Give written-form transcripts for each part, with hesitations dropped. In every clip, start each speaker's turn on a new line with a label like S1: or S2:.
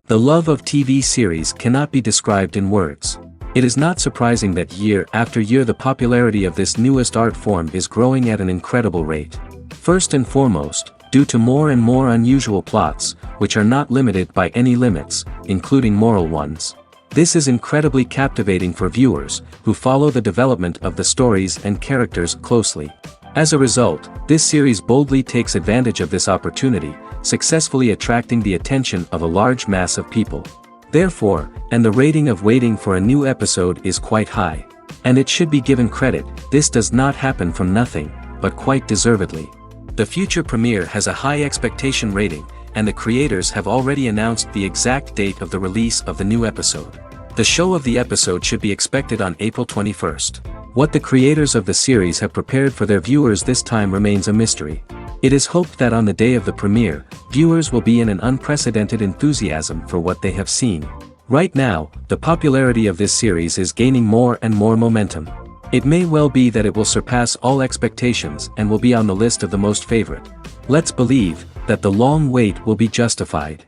S1: The love of TV series cannot be described in words. It is not surprising that year after year the popularity of this newest art form is growing at an incredible rate. First and foremost, due to more and more unusual plots, which are not limited by any limits, including moral ones. This is incredibly captivating for viewers, who follow the development of the stories and characters closely. As a result, this series boldly takes advantage of this opportunity, successfully attracting the attention of a large mass of people. Therefore, and the rating of waiting for a new episode is quite high. And it should be given credit, this does not happen from nothing, but quite deservedly. The future premiere has a high expectation rating, and the creators have already announced the exact date of the release of the new episode. The show of the episode should be expected on April 21st. What the creators of the series have prepared for their viewers this time remains a mystery. It is hoped that on the day of the premiere, viewers will be in an unprecedented enthusiasm for what they have seen. Right now, the popularity of this series is gaining more and more momentum. It may well be that it will surpass all expectations and will be on the list of the most favorite. Let's believe that the long wait will be justified.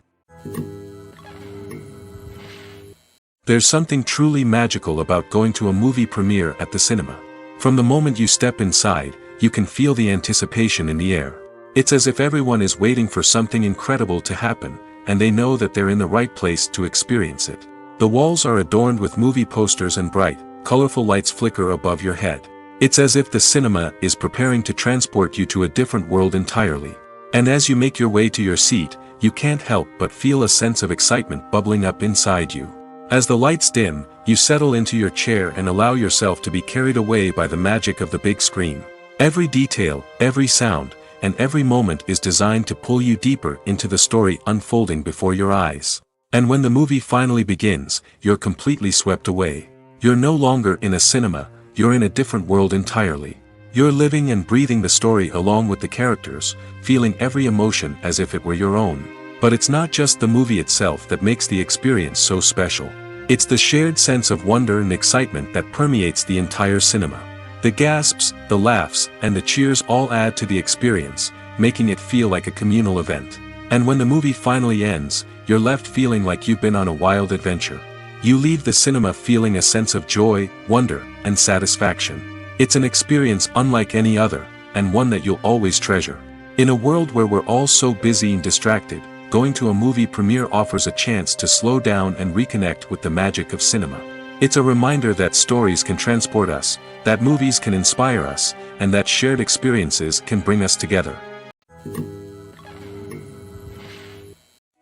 S2: There's something truly magical about going to a movie premiere at the cinema. From the moment you step inside, you can feel the anticipation in the air. It's as if everyone is waiting for something incredible to happen, and they know that they're in the right place to experience it. The walls are adorned with movie posters and bright, colorful lights flicker above your head. It's as if the cinema is preparing to transport you to a different world entirely. And as you make your way to your seat, you can't help but feel a sense of excitement bubbling up inside you. As the lights dim, you settle into your chair and allow yourself to be carried away by the magic of the big screen. Every detail, every sound, and every moment is designed to pull you deeper into the story unfolding before your eyes. And when the movie finally begins, you're completely swept away. You're no longer in a cinema, you're in a different world entirely. You're living and breathing the story along with the characters, feeling every emotion as if it were your own. But it's not just the movie itself that makes the experience so special. It's the shared sense of wonder and excitement that permeates the entire cinema. The gasps, the laughs, and the cheers all add to the experience, making it feel like a communal event. And when the movie finally ends, you're left feeling like you've been on a wild adventure. You leave the cinema feeling a sense of joy, wonder, and satisfaction. It's an experience unlike any other, and one that you'll always treasure. In a world where we're all so busy and distracted, going to a movie premiere offers a chance to slow down and reconnect with the magic of cinema. It's a reminder that stories can transport us, that movies can inspire us, and that shared experiences can bring us together.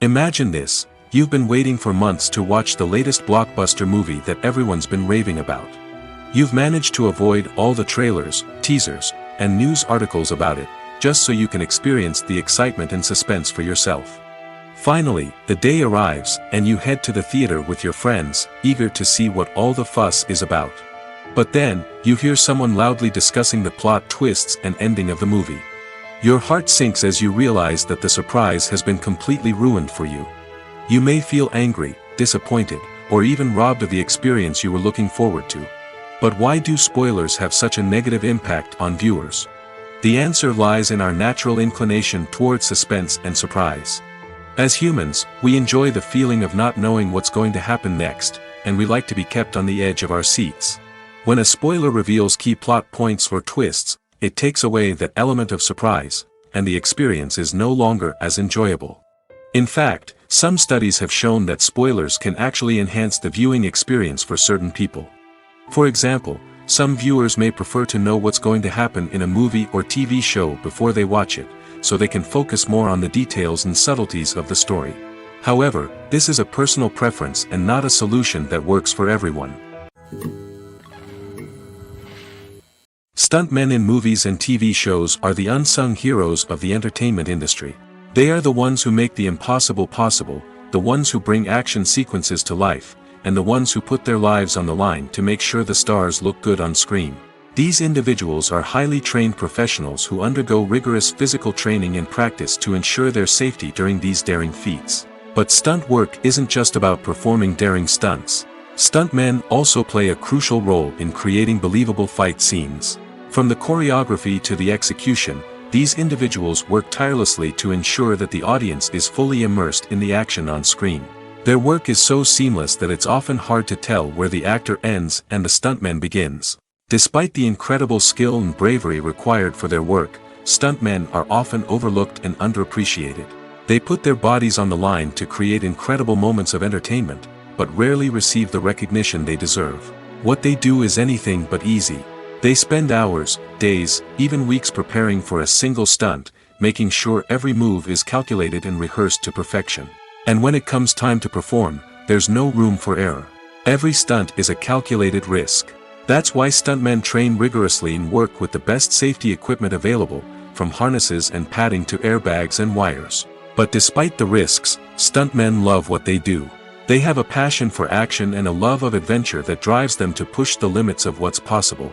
S2: Imagine this, you've been waiting for months to watch the latest blockbuster movie that everyone's been raving about. You've managed to avoid all the trailers, teasers, and news articles about it, just so you can experience the excitement and suspense for yourself. Finally, the day arrives, and you head to the theater with your friends, eager to see what all the fuss is about. But then, you hear someone loudly discussing the plot twists and ending of the movie. Your heart sinks as you realize that the surprise has been completely ruined for you. You may feel angry, disappointed, or even robbed of the experience you were looking forward to. But why do spoilers have such a negative impact on viewers? The answer lies in our natural inclination toward suspense and surprise. As humans, we enjoy the feeling of not knowing what's going to happen next, and we like to be kept on the edge of our seats. When a spoiler reveals key plot points or twists, it takes away that element of surprise, and the experience is no longer as enjoyable. In fact, some studies have shown that spoilers can actually enhance the viewing experience for certain people. For example, some viewers may prefer to know what's going to happen in a movie or TV show before they watch it, so they can focus more on the details and subtleties of the story. However, this is a personal preference and not a solution that works for everyone. Stuntmen in movies and TV shows are the unsung heroes of the entertainment industry. They are the ones who make the impossible possible, the ones who bring action sequences to life, and the ones who put their lives on the line to make sure the stars look good on screen. These individuals are highly trained professionals who undergo rigorous physical training and practice to ensure their safety during these daring feats. But stunt work isn't just about performing daring stunts. Stuntmen also play a crucial role in creating believable fight scenes. From the choreography to the execution, these individuals work tirelessly to ensure that the audience is fully immersed in the action on screen. Their work is so seamless that it's often hard to tell where the actor ends and the stuntman begins. Despite the incredible skill and bravery required for their work, stuntmen are often overlooked and underappreciated. They put their bodies on the line to create incredible moments of entertainment, but rarely receive the recognition they deserve. What they do is anything but easy. They spend hours, days, even weeks preparing for a single stunt, making sure every move is calculated and rehearsed to perfection. And when it comes time to perform, there's no room for error. Every stunt is a calculated risk. That's why stuntmen train rigorously and work with the best safety equipment available, from harnesses and padding to airbags and wires. But despite the risks, stuntmen love what they do. They have a passion for action and a love of adventure that drives them to push the limits of what's possible.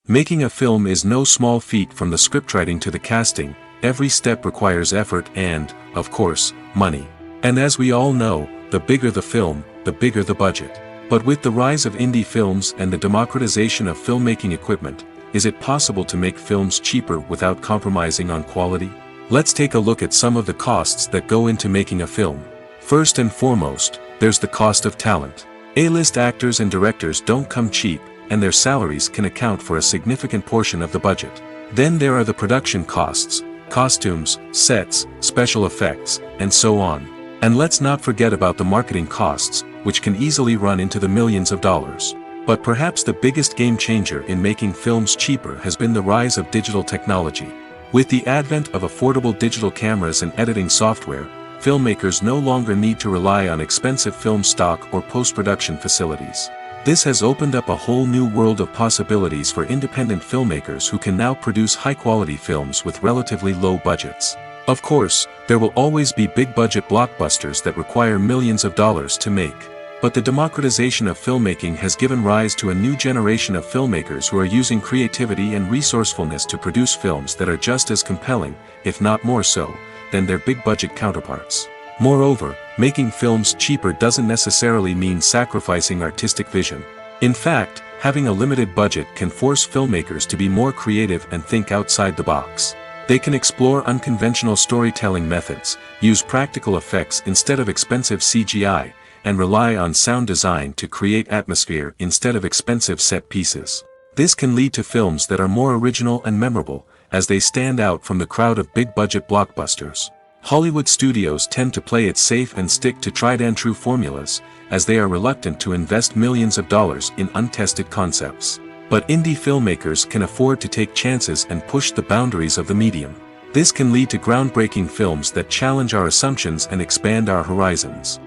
S2: Making a film is no small feat. From the scriptwriting to the casting, every step requires effort and, of course, money. And as we all know, the bigger the film, the bigger the budget. But with the rise of indie films and the democratization of filmmaking equipment, is it possible to make films cheaper without compromising on quality? Let's take a look at some of the costs that go into making a film. First and foremost, there's the cost of talent. A-list actors and directors don't come cheap, and their salaries can account for a significant portion of the budget. Then there are the production costs, costumes, sets, special effects, and so on. And let's not forget about the marketing costs, which can easily run into the millions of dollars. But perhaps the biggest game changer in making films cheaper has been the rise of digital technology. With the advent of affordable digital cameras and editing software, filmmakers no longer need to rely on expensive film stock or post-production facilities. This has opened up a whole new world of possibilities for independent filmmakers who can now produce high-quality films with relatively low budgets. Of course, there will always be big-budget blockbusters that require millions of dollars to make. But the democratization of filmmaking has given rise to a new generation of filmmakers who are using creativity and resourcefulness to produce films that are just as compelling, if not more so, than their big-budget counterparts. Moreover, making films cheaper doesn't necessarily mean sacrificing artistic vision. In fact, having a limited budget can force filmmakers to be more creative and think outside the box. They can explore unconventional storytelling methods, use practical effects instead of expensive CGI, and rely on sound design to create atmosphere instead of expensive set pieces. This can lead to films that are more original and memorable, as they stand out from the crowd of big-budget blockbusters. Hollywood studios tend to play it safe and stick to tried-and-true formulas, as they are reluctant to invest millions of dollars in untested concepts. But indie filmmakers can afford to take chances and push the boundaries of the medium. This can lead to groundbreaking films that challenge our assumptions and expand our horizons.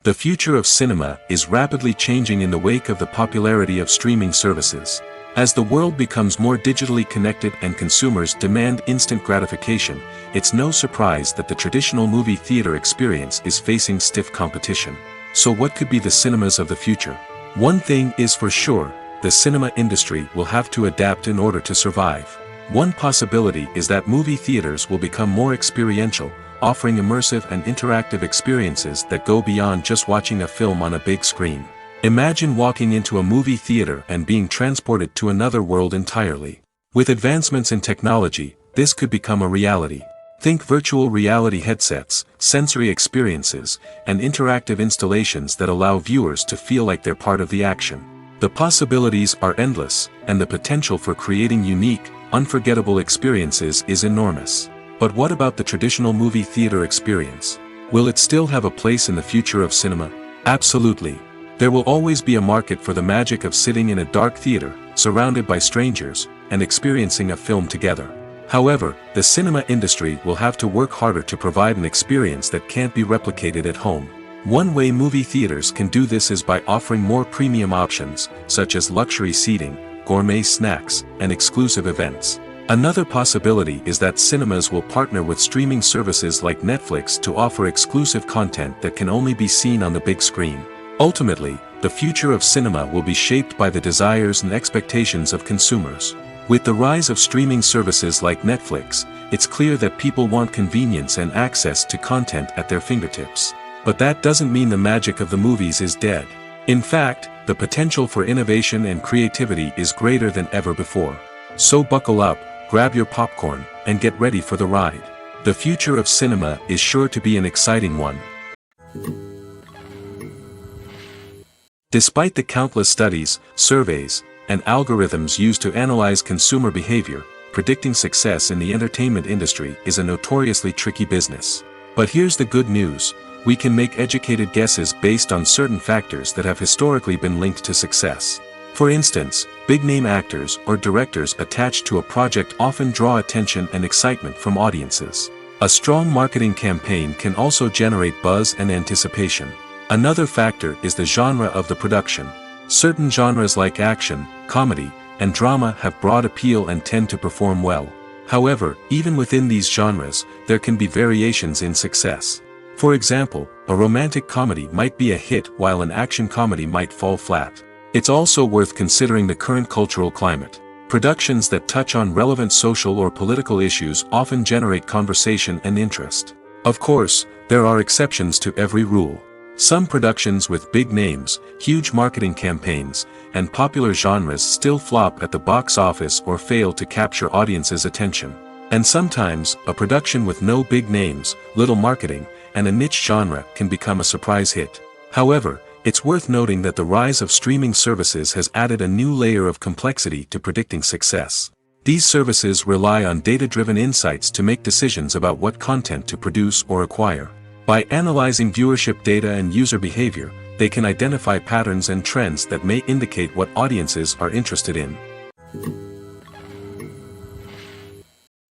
S2: The future of cinema is rapidly changing in the wake of the popularity of streaming services. As the world becomes more digitally connected and consumers demand instant gratification, it's no surprise that the traditional movie theater experience is facing stiff competition. So what could be the cinemas of the future? One thing is for sure, the cinema industry will have to adapt in order to survive. One possibility is that movie theaters will become more experiential, offering immersive and interactive experiences that go beyond just watching a film on a big screen. Imagine walking into a movie theater and being transported to another world entirely. With advancements in technology, this could become a reality. Think virtual reality headsets, sensory experiences, and interactive installations that allow viewers to feel like they're part of the action. The possibilities are endless, and the potential for creating unique, unforgettable experiences is enormous. But what about the traditional movie theater experience? Will it still have a place in the future of cinema? Absolutely. There will always be a market for the magic of sitting in a dark theater, surrounded by strangers, and experiencing a film together. However, the cinema industry will have to work harder to provide an experience that can't be replicated at home. One way movie theaters can do this is by offering more premium options, such as luxury seating, gourmet snacks, and exclusive events. Another possibility is that cinemas will partner with streaming services like Netflix to offer exclusive content that can only be seen on the big screen. Ultimately, the future of cinema will be shaped by the desires and expectations of consumers. With the rise of streaming services like Netflix, it's clear that people want convenience and access to content at their fingertips. But that doesn't mean the magic of the movies is dead. In fact, the potential for innovation and creativity is greater than ever before. So buckle up, grab your popcorn, and get ready for the ride. The future of cinema is sure to be an exciting one. Despite the countless studies, surveys, and algorithms used to analyze consumer behavior, predicting success in the entertainment industry is a notoriously tricky business. But here's the good news: we can make educated guesses based on certain factors that have historically been linked to success. For instance, big-name actors or directors attached to a project often draw attention and excitement from audiences. A strong marketing campaign can also generate buzz and anticipation. Another factor is the genre of the production. Certain genres like action, comedy, and drama have broad appeal and tend to perform well. However, even within these genres, there can be variations in success. For example, a romantic comedy might be a hit while an action comedy might fall flat. It's also worth considering the current cultural climate. Productions that touch on relevant social or political issues often generate conversation and interest. Of course, there are exceptions to every rule. Some productions with big names, huge marketing campaigns, and popular genres still flop at the box office or fail to capture audiences' attention. And sometimes, a production with no big names, little marketing, and a niche genre can become a surprise hit. However, it's worth noting that the rise of streaming services has added a new layer of complexity to predicting success. These services rely on data-driven insights to make decisions about what content to produce or acquire. By analyzing viewership data and user behavior, they can identify patterns and trends that may indicate what audiences are interested in.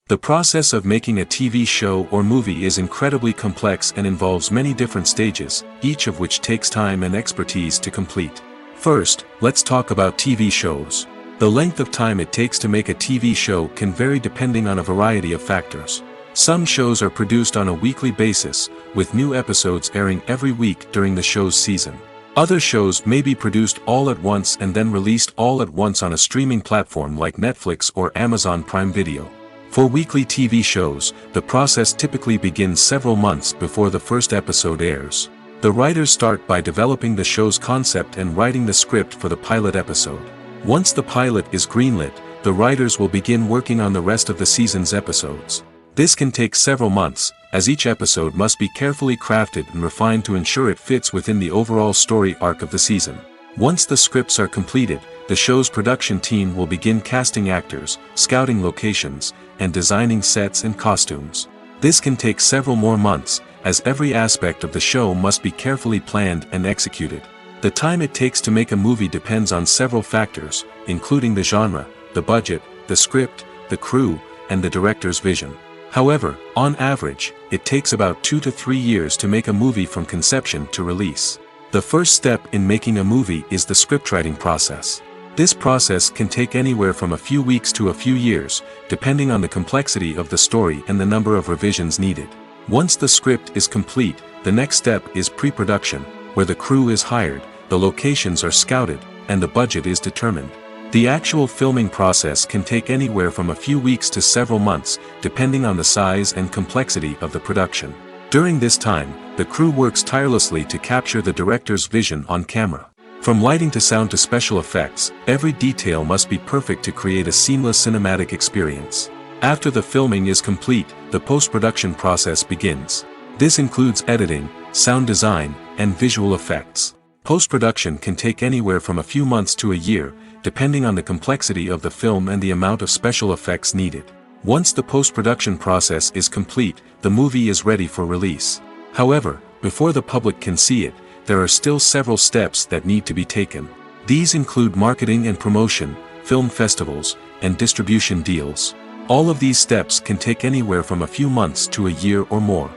S2: The process of making a TV show or movie is incredibly complex and involves many different stages, each of which takes time and expertise to complete. First, let's talk about TV shows. The length of time it takes to make a TV show can vary depending on a variety of factors. Some shows are produced on a weekly basis, with new episodes airing every week during the show's season. Other shows may be produced all at once and then released all at once on a streaming platform like Netflix or Amazon Prime Video. For weekly TV shows, the process typically begins several months before the first episode airs. The writers start by developing the show's concept and writing the script for the pilot episode. Once the pilot is greenlit, the writers will begin working on the rest of the season's episodes. This can take several months, as each episode must be carefully crafted and refined to ensure it fits within the overall story arc of the season. Once the scripts are completed, the show's production team will begin casting actors, scouting locations, and designing sets and costumes. This can take several more months, as every aspect of the show must be carefully planned and executed. The time it takes to make a movie depends on several factors, including the genre, the budget, the script, the crew, and the director's vision. However, on average, it takes about 2 to 3 years to make a movie from conception to release. The first step in making a movie is the scriptwriting process. This process can take anywhere from a few weeks to a few years, depending on the complexity of the story and the number of revisions needed. Once the script is complete, the next step is pre-production, where the crew is hired, the locations are scouted, and the budget is determined. The actual filming process can take anywhere from a few weeks to several months, depending on the size and complexity of the production. During this time, the crew works tirelessly to capture the director's vision on camera. From lighting to sound to special effects, every detail must be perfect to create a seamless cinematic experience. After the filming is complete, the post-production process begins. This includes editing, sound design, and visual effects. Post-production can take anywhere from a few months to a year, depending on the complexity of the film and the amount of special effects needed. Once the post-production process is complete, the movie is ready for release. However, before the public can see it, there are still several steps that need to be taken. These include marketing and promotion, film festivals, and distribution deals. All of these steps can take anywhere from a few months to a year or more.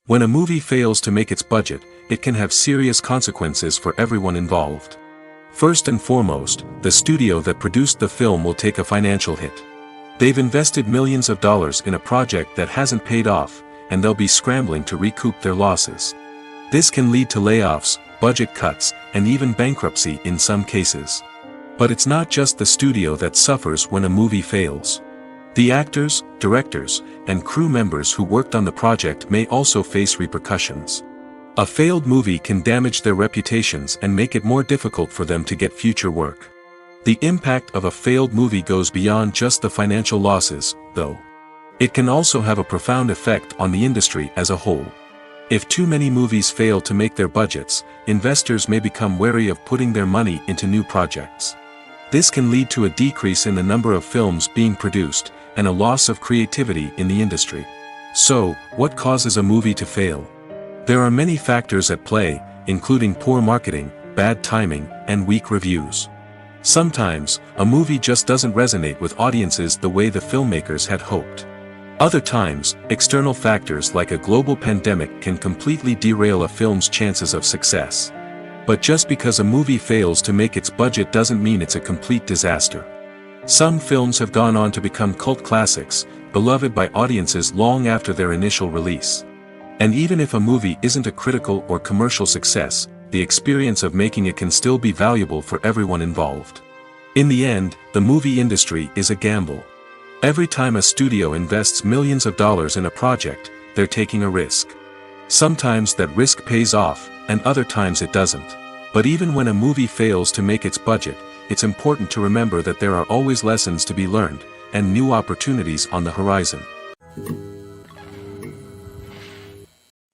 S2: When a movie fails to make its budget, it can have serious consequences for everyone involved. First and foremost, the studio that produced the film will take a financial hit. They've invested millions of dollars in a project that hasn't paid off, and they'll be scrambling to recoup their losses. This can lead to layoffs, budget cuts, and even bankruptcy in some cases. But it's not just the studio that suffers when a movie fails. The actors, directors, and crew members who worked on the project may also face repercussions. A failed movie can damage their reputations and make it more difficult for them to get future work. The impact of a failed movie goes beyond just the financial losses, though. It can also have a profound effect on the industry as a whole. If too many movies fail to make their budgets, investors may become wary of putting their money into new projects. This can lead to a decrease in the number of films being produced, and a loss of creativity in the industry. So, what causes a movie to fail? There are many factors at play, including poor marketing, bad timing, and weak reviews. Sometimes, a movie just doesn't resonate with audiences the way the filmmakers had hoped. Other times, external factors like a global pandemic can completely derail a film's chances of success. But just because a movie fails to make its budget doesn't mean it's a complete disaster. Some films have gone on to become cult classics, beloved by audiences long after their initial release. And even if a movie isn't a critical or commercial success, the experience of making it can still be valuable for everyone involved. In the end, the movie industry is a gamble. Every time a studio invests millions of dollars in a project, they're taking a risk. Sometimes that risk pays off, and other times it doesn't. But even when a movie fails to make its budget, it's important to remember that there are always lessons to be learned, and new opportunities on the horizon.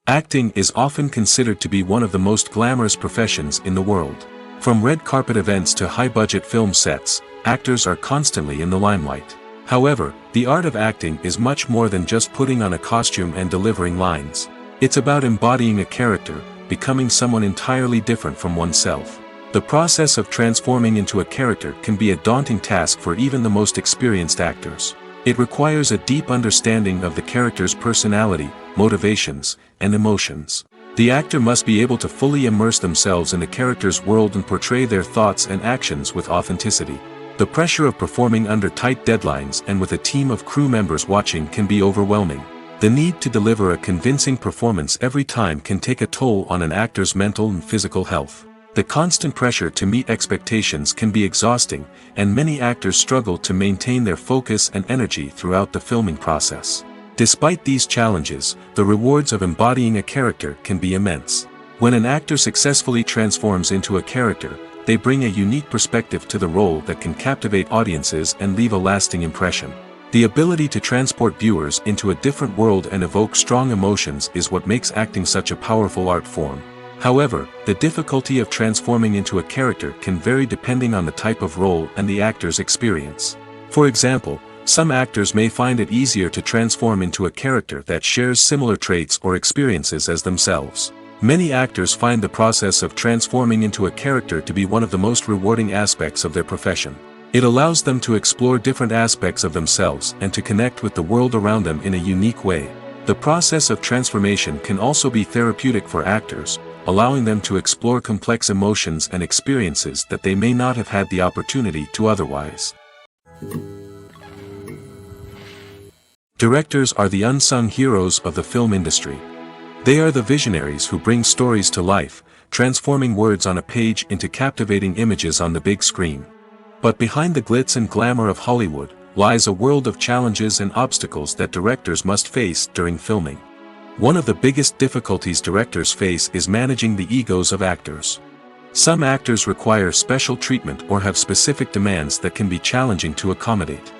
S2: Acting is often considered to be one of the most glamorous professions in the world. From red carpet events to high-budget film sets, actors are constantly in the limelight. However, the art of acting is much more than just putting on a costume and delivering lines. It's about embodying a character, becoming someone entirely different from oneself. The process of transforming into a character can be a daunting task for even the most experienced actors. It requires a deep understanding of the character's personality, motivations, and emotions. The actor must be able to fully immerse themselves in the character's world and portray their thoughts and actions with authenticity. The pressure of performing under tight deadlines and with a team of crew members watching can be overwhelming. The need to deliver a convincing performance every time can take a toll on an actor's mental and physical health. The constant pressure to meet expectations can be exhausting, and many actors struggle to maintain their focus and energy throughout the filming process. Despite these challenges, the rewards of embodying a character can be immense. When an actor successfully transforms into a character, they bring a unique perspective to the role that can captivate audiences and leave a lasting impression. The ability to transport viewers into a different world and evoke strong emotions is what makes acting such a powerful art form. However, the difficulty of transforming into a character can vary depending on the type of role and the actor's experience. For example, some actors may find it easier to transform into a character that shares similar traits or experiences as themselves. Many actors find the process of transforming into a character to be one of the most rewarding aspects of their profession. It allows them to explore different aspects of themselves and to connect with the world around them in a unique way. The process of transformation can also be therapeutic for actors, allowing them to explore complex emotions and experiences that they may not have had the opportunity to otherwise. Directors are the unsung heroes of the film industry. They are the visionaries who bring stories to life, transforming words on a page into captivating images on the big screen. But behind the glitz and glamour of Hollywood, lies a world of challenges and obstacles that directors must face during filming. One of the biggest difficulties directors face is managing the egos of actors. Some actors require special treatment or have specific demands that can be challenging to accommodate.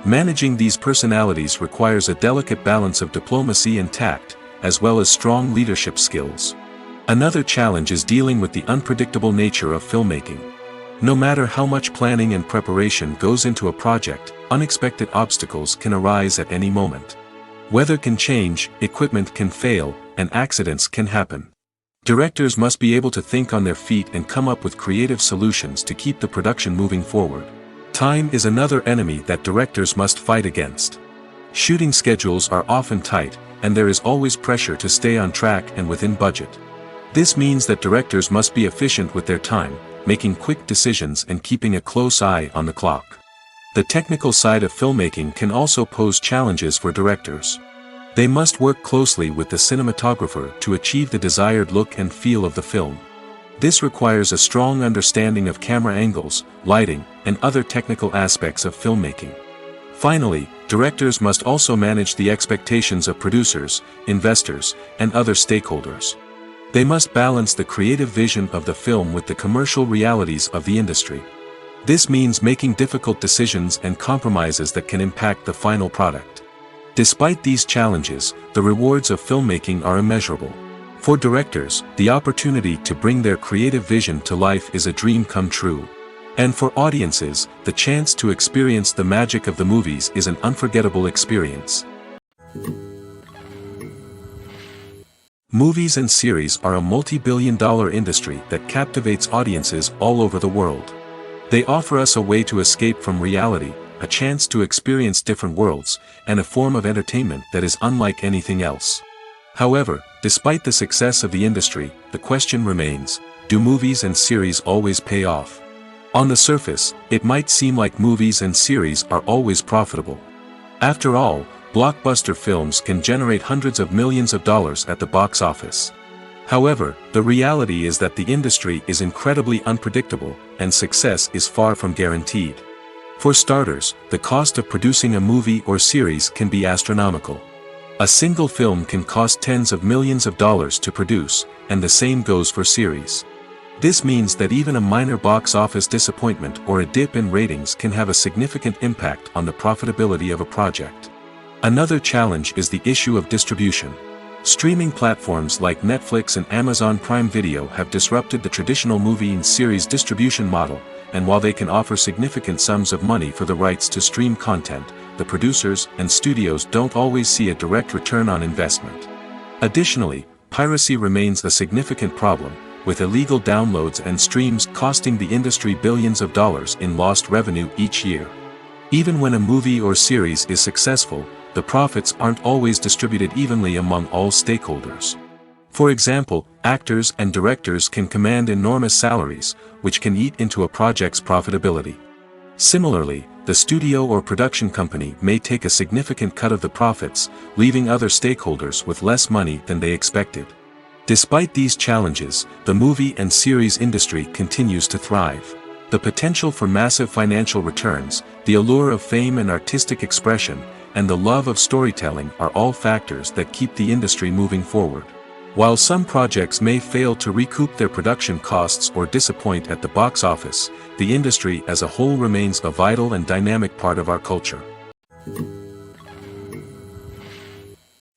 S2: Managing these personalities requires a delicate balance of diplomacy and tact, as well as strong leadership skills. Another challenge is dealing with the unpredictable nature of filmmaking. No matter how much planning and preparation goes into a project, unexpected obstacles can arise at any moment. Weather can change, equipment can fail, and accidents can happen. Directors must be able to think on their feet and come up with creative solutions to keep the production moving forward. Time is another enemy that directors must fight against. Shooting schedules are often tight, and there is always pressure to stay on track and within budget. This means that directors must be efficient with their time, making quick decisions and keeping a close eye on the clock. The technical side of filmmaking can also pose challenges for directors. They must work closely with the cinematographer to achieve the desired look and feel of the film. This requires a strong understanding of camera angles, lighting, and other technical aspects of filmmaking. Finally, directors must also manage the expectations of producers, investors, and other stakeholders. They must balance the creative vision of the film with the commercial realities of the industry. This means making difficult decisions and compromises that can impact the final product. Despite these challenges, the rewards of filmmaking are immeasurable. For directors, the opportunity to bring their creative vision to life is a dream come true. And for audiences, the chance to experience the magic of the movies is an unforgettable experience. Movies and series are a multi-billion-dollar industry that captivates audiences all over the world. They offer us a way to escape from reality, a chance to experience different worlds, and a form of entertainment that is unlike anything else. However, despite the success of the industry, the question remains, do movies and series always pay off? On the surface, it might seem like movies and series are always profitable. After all, blockbuster films can generate hundreds of millions of dollars at the box office. However, the reality is that the industry is incredibly unpredictable, and success is far from guaranteed. For starters, the cost of producing a movie or series can be astronomical. A single film can cost tens of millions of dollars to produce, and the same goes for series. This means that even a minor box office disappointment or a dip in ratings can have a significant impact on the profitability of a project. Another challenge is the issue of distribution. Streaming platforms like Netflix and Amazon Prime Video have disrupted the traditional movie and series distribution model, and while they can offer significant sums of money for the rights to stream content, the producers and studios don't always see a direct return on investment. Additionally, piracy remains a significant problem, with illegal downloads and streams costing the industry billions of dollars in lost revenue each year. Even when a movie or series is successful, the profits aren't always distributed evenly among all stakeholders. For example, actors and directors can command enormous salaries, which can eat into a project's profitability. Similarly, the studio or production company may take a significant cut of the profits, leaving other stakeholders with less money than they expected. Despite these challenges, the movie and series industry continues to thrive. The potential for massive financial returns, the allure of fame and artistic expression, and the love of storytelling are all factors that keep the industry moving forward. While some projects may fail to recoup their production costs or disappoint at the box office, the industry as a whole remains a vital and dynamic part of our culture.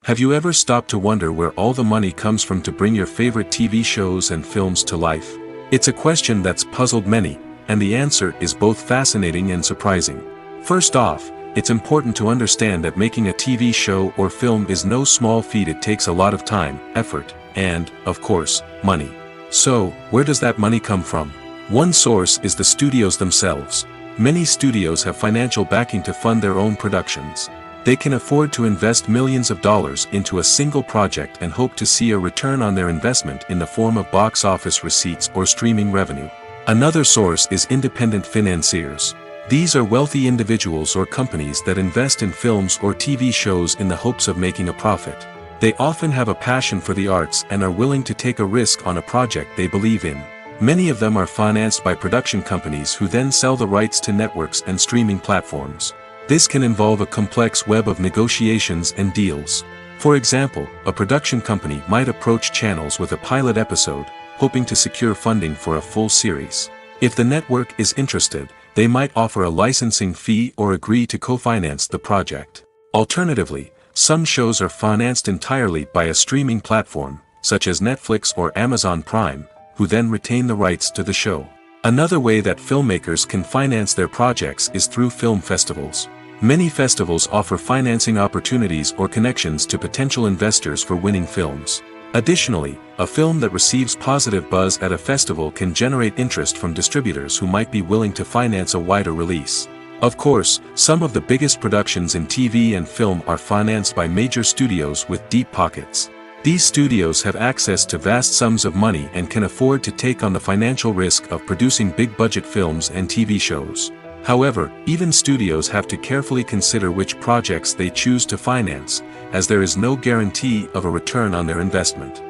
S2: Have you ever stopped to wonder where all the money comes from to bring your favorite TV shows and films to life? It's a question that's puzzled many, and the answer is both fascinating and surprising. First off, it's important to understand that making a TV show or film is no small feat. It takes a lot of time, effort, and, of course, money. So, where does that money come from? One source is the studios themselves. Many studios have financial backing to fund their own productions. They can afford to invest millions of dollars into a single project and hope to see a return on their investment in the form of box office receipts or streaming revenue. Another source is independent financiers. These are wealthy individuals or companies that invest in films or TV shows in the hopes of making a profit. They often have a passion for the arts and are willing to take a risk on a project they believe in. Many of them are financed by production companies who then sell the rights to networks and streaming platforms. This can involve a complex web of negotiations and deals. For example, a production company might approach channels with a pilot episode, hoping to secure funding for a full series. If the network is interested, they might offer a licensing fee or agree to co-finance the project. Alternatively, some shows are financed entirely by a streaming platform, such as Netflix or Amazon Prime, who then retain the rights to the show. Another way that filmmakers can finance their projects is through film festivals. Many festivals offer financing opportunities or connections to potential investors for winning films. Additionally, a film that receives positive buzz at a festival can generate interest from distributors who might be willing to finance a wider release. Of course, some of the biggest productions in TV and film are financed by major studios with deep pockets. These studios have access to vast sums of money and can afford to take on the financial risk of producing big-budget films and TV shows. However, even studios have to carefully consider which projects they choose to finance, as there is no guarantee of a return on their investment.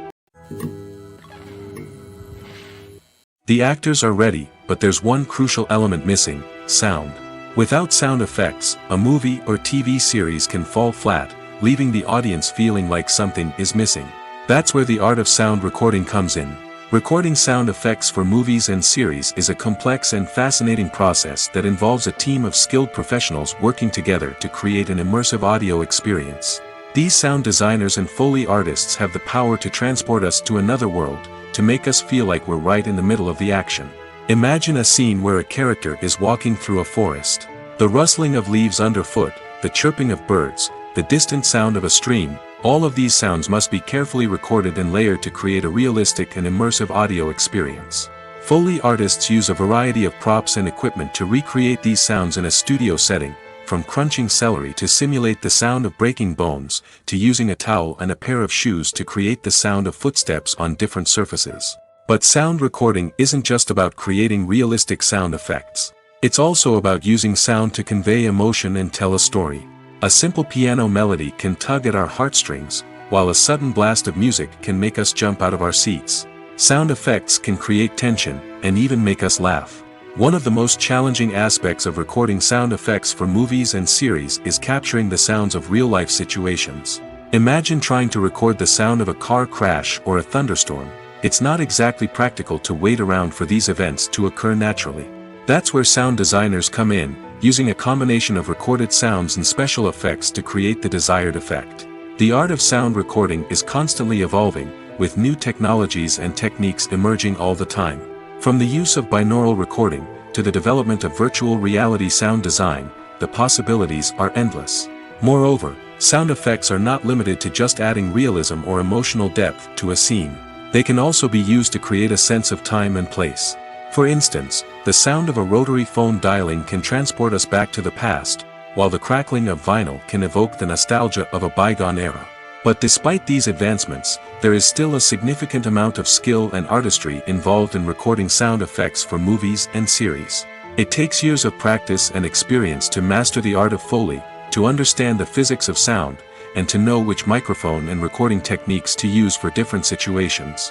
S2: The actors are ready, but there's one crucial element missing: sound. Without sound effects, a movie or TV series can fall flat, leaving the audience feeling like something is missing. That's where the art of sound recording comes in. Recording sound effects for movies and series is a complex and fascinating process that involves a team of skilled professionals working together to create an immersive audio experience. These sound designers and Foley artists have the power to transport us to another world, to make us feel like we're right in the middle of the action. Imagine a scene where a character is walking through a forest. The rustling of leaves underfoot, the chirping of birds, the distant sound of a stream, all of these sounds must be carefully recorded and layered to create a realistic and immersive audio experience. Foley artists use a variety of props and equipment to recreate these sounds in a studio setting, from crunching celery to simulate the sound of breaking bones, to using a towel and a pair of shoes to create the sound of footsteps on different surfaces. But sound recording isn't just about creating realistic sound effects. It's also about using sound to convey emotion and tell a story. A simple piano melody can tug at our heartstrings, while a sudden blast of music can make us jump out of our seats. Sound effects can create tension, and even make us laugh. One of the most challenging aspects of recording sound effects for movies and series is capturing the sounds of real-life situations. Imagine trying to record the sound of a car crash or a thunderstorm. It's not exactly practical to wait around for these events to occur naturally. That's where sound designers come in, using a combination of recorded sounds and special effects to create the desired effect. The art of sound recording is constantly evolving, with new technologies and techniques emerging all the time. From the use of binaural recording, to the development of virtual reality sound design, the possibilities are endless. Moreover, sound effects are not limited to just adding realism or emotional depth to a scene. They can also be used to create a sense of time and place. For instance, the sound of a rotary phone dialing can transport us back to the past, while the crackling of vinyl can evoke the nostalgia of a bygone era. But despite these advancements, there is still a significant amount of skill and artistry involved in recording sound effects for movies and series. It takes years of practice and experience to master the art of Foley, to understand the physics of sound, and to know which microphone and recording techniques to use for different situations.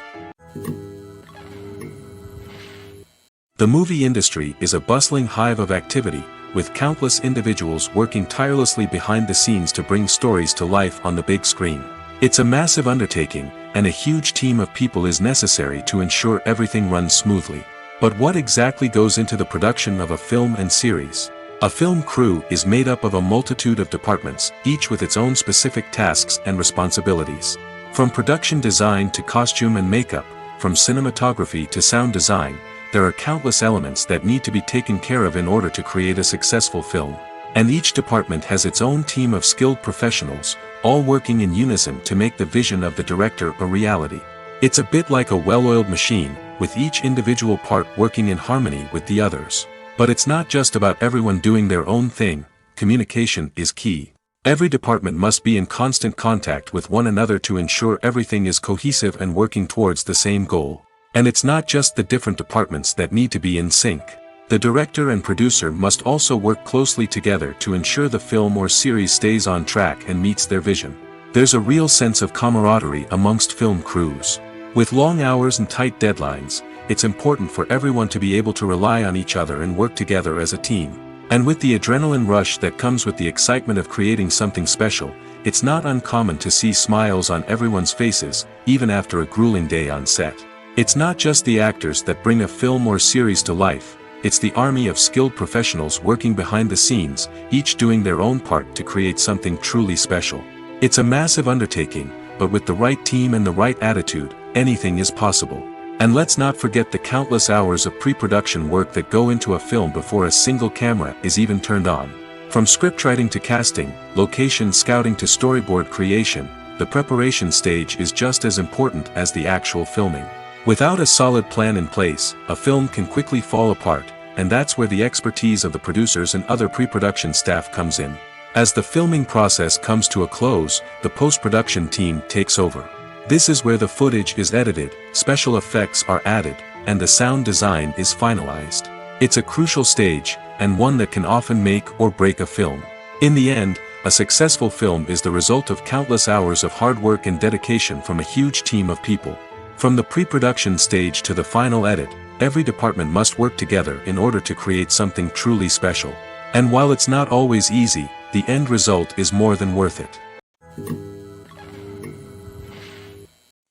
S2: The movie industry is a bustling hive of activity, with countless individuals working tirelessly behind the scenes to bring stories to life on the big screen. It's a massive undertaking, and a huge team of people is necessary to ensure everything runs smoothly. But what exactly goes into the production of a film and series? A film crew is made up of a multitude of departments, each with its own specific tasks and responsibilities. From production design to costume and makeup, from cinematography to sound design, there are countless elements that need to be taken care of in order to create a successful film. And each department has its own team of skilled professionals, all working in unison to make the vision of the director a reality. It's a bit like a well-oiled machine, with each individual part working in harmony with the others. But it's not just about everyone doing their own thing. Communication is key. Every department must be in constant contact with one another to ensure everything is cohesive and working towards the same goal. And it's not just the different departments that need to be in sync. The director and producer must also work closely together to ensure the film or series stays on track and meets their vision. There's a real sense of camaraderie amongst film crews. With long hours and tight deadlines, it's important for everyone to be able to rely on each other and work together as a team. And with the adrenaline rush that comes with the excitement of creating something special, it's not uncommon to see smiles on everyone's faces, even after a grueling day on set. It's not just the actors that bring a film or series to life, it's the army of skilled professionals working behind the scenes, each doing their own part to create something truly special. It's a massive undertaking, but with the right team and the right attitude, anything is possible. And let's not forget the countless hours of pre-production work that go into a film before a single camera is even turned on. From scriptwriting to casting, location scouting to storyboard creation, the preparation stage is just as important as the actual filming. Without a solid plan in place, a film can quickly fall apart, and that's where the expertise of the producers and other pre-production staff comes in. As the filming process comes to a close, the post-production team takes over. This is where the footage is edited, special effects are added, and the sound design is finalized. It's a crucial stage, and one that can often make or break a film. In the end, a successful film is the result of countless hours of hard work and dedication from a huge team of people. From the pre-production stage to the final edit, every department must work together in order to create something truly special. And while it's not always easy, the end result is more than worth it.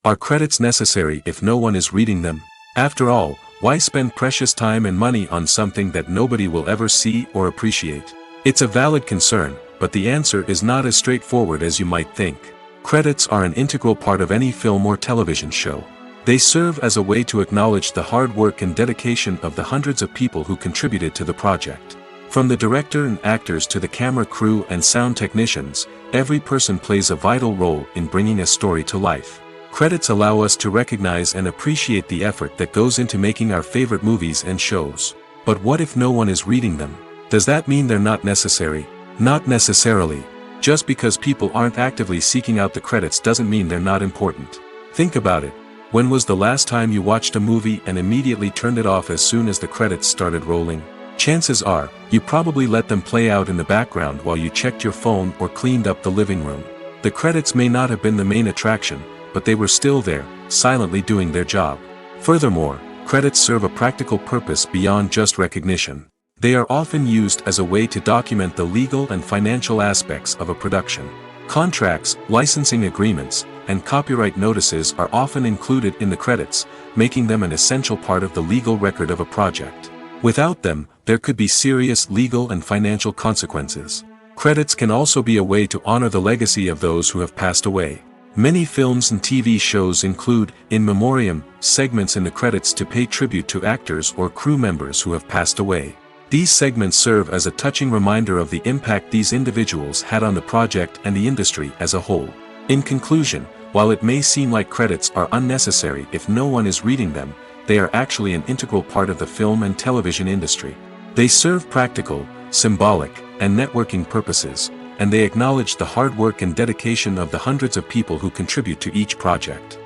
S2: Are credits necessary if no one is reading them? After all, why spend precious time and money on something that nobody will ever see or appreciate? It's a valid concern, but the answer is not as straightforward as you might think. Credits are an integral part of any film or television show. They serve as a way to acknowledge the hard work and dedication of the hundreds of people who contributed to the project. From the director and actors to the camera crew and sound technicians, every person plays a vital role in bringing a story to life. Credits allow us to recognize and appreciate the effort that goes into making our favorite movies and shows. But what if no one is reading them? Does that mean they're not necessary? Not necessarily. Just because people aren't actively seeking out the credits doesn't mean they're not important. Think about it. When was the last time you watched a movie and immediately turned it off as soon as the credits started rolling? Chances are, you probably let them play out in the background while you checked your phone or cleaned up the living room. The credits may not have been the main attraction, but they were still there, silently doing their job. Furthermore, credits serve a practical purpose beyond just recognition. They are often used as a way to document the legal and financial aspects of a production. Contracts, licensing agreements, and copyright notices are often included in the credits, making them an essential part of the legal record of a project. Without them, there could be serious legal and financial consequences. Credits can also be a way to honor the legacy of those who have passed away. Many films and TV shows include, in memoriam, segments in the credits to pay tribute to actors or crew members who have passed away. These segments serve as a touching reminder of the impact these individuals had on the project and the industry as a whole. In conclusion, while it may seem like credits are unnecessary if no one is reading them, they are actually an integral part of the film and television industry. They serve practical, symbolic, and networking purposes, and they acknowledge the hard work and dedication of the hundreds of people who contribute to each project.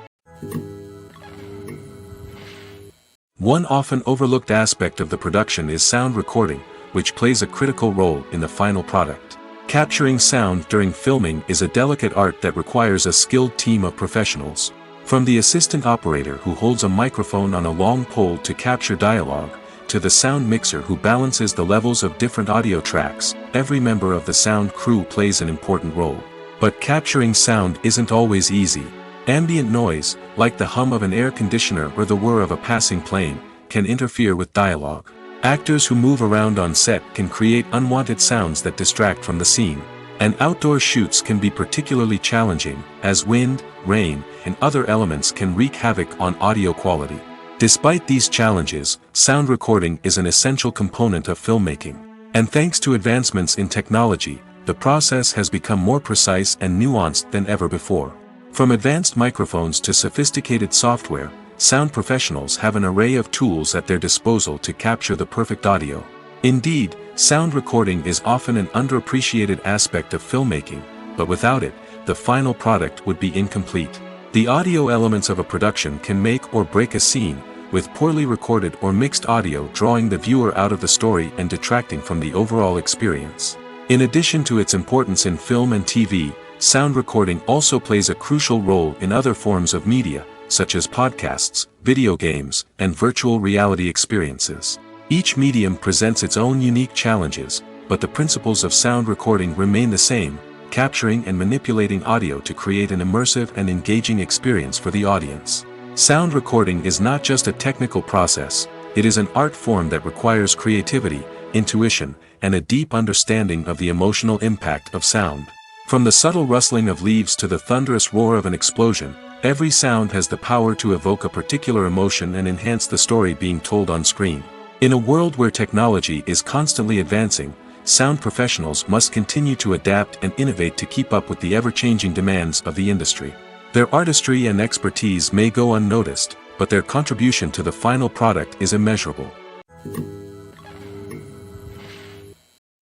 S2: One often overlooked aspect of the production is sound recording, which plays a critical role in the final product. Capturing sound during filming is a delicate art that requires a skilled team of professionals. From the assistant operator who holds a microphone on a long pole to capture dialogue, to the sound mixer who balances the levels of different audio tracks, every member of the sound crew plays an important role. But capturing sound isn't always easy. Ambient noise, like the hum of an air conditioner or the whir of a passing plane, can interfere with dialogue. Actors who move around on set can create unwanted sounds that distract from the scene. And outdoor shoots can be particularly challenging, as wind, rain, and other elements can wreak havoc on audio quality. Despite these challenges, sound recording is an essential component of filmmaking. And thanks to advancements in technology, the process has become more precise and nuanced than ever before. From advanced microphones to sophisticated software, sound professionals have an array of tools at their disposal to capture the perfect audio. Indeed, sound recording is often an underappreciated aspect of filmmaking, but without it, the final product would be incomplete. The audio elements of a production can make or break a scene, with poorly recorded or mixed audio drawing the viewer out of the story and detracting from the overall experience. In addition to its importance in film and TV, sound recording also plays a crucial role in other forms of media, such as podcasts, video games, and virtual reality experiences. Each medium presents its own unique challenges, but the principles of sound recording remain the same, capturing and manipulating audio to create an immersive and engaging experience for the audience. Sound recording is not just a technical process, it is an art form that requires creativity, intuition, and a deep understanding of the emotional impact of sound. From the subtle rustling of leaves to the thunderous roar of an explosion, every sound has the power to evoke a particular emotion and enhance the story being told on screen. In a world where technology is constantly advancing, sound professionals must continue to adapt and innovate to keep up with the ever-changing demands of the industry. Their artistry and expertise may go unnoticed, but their contribution to the final product is immeasurable.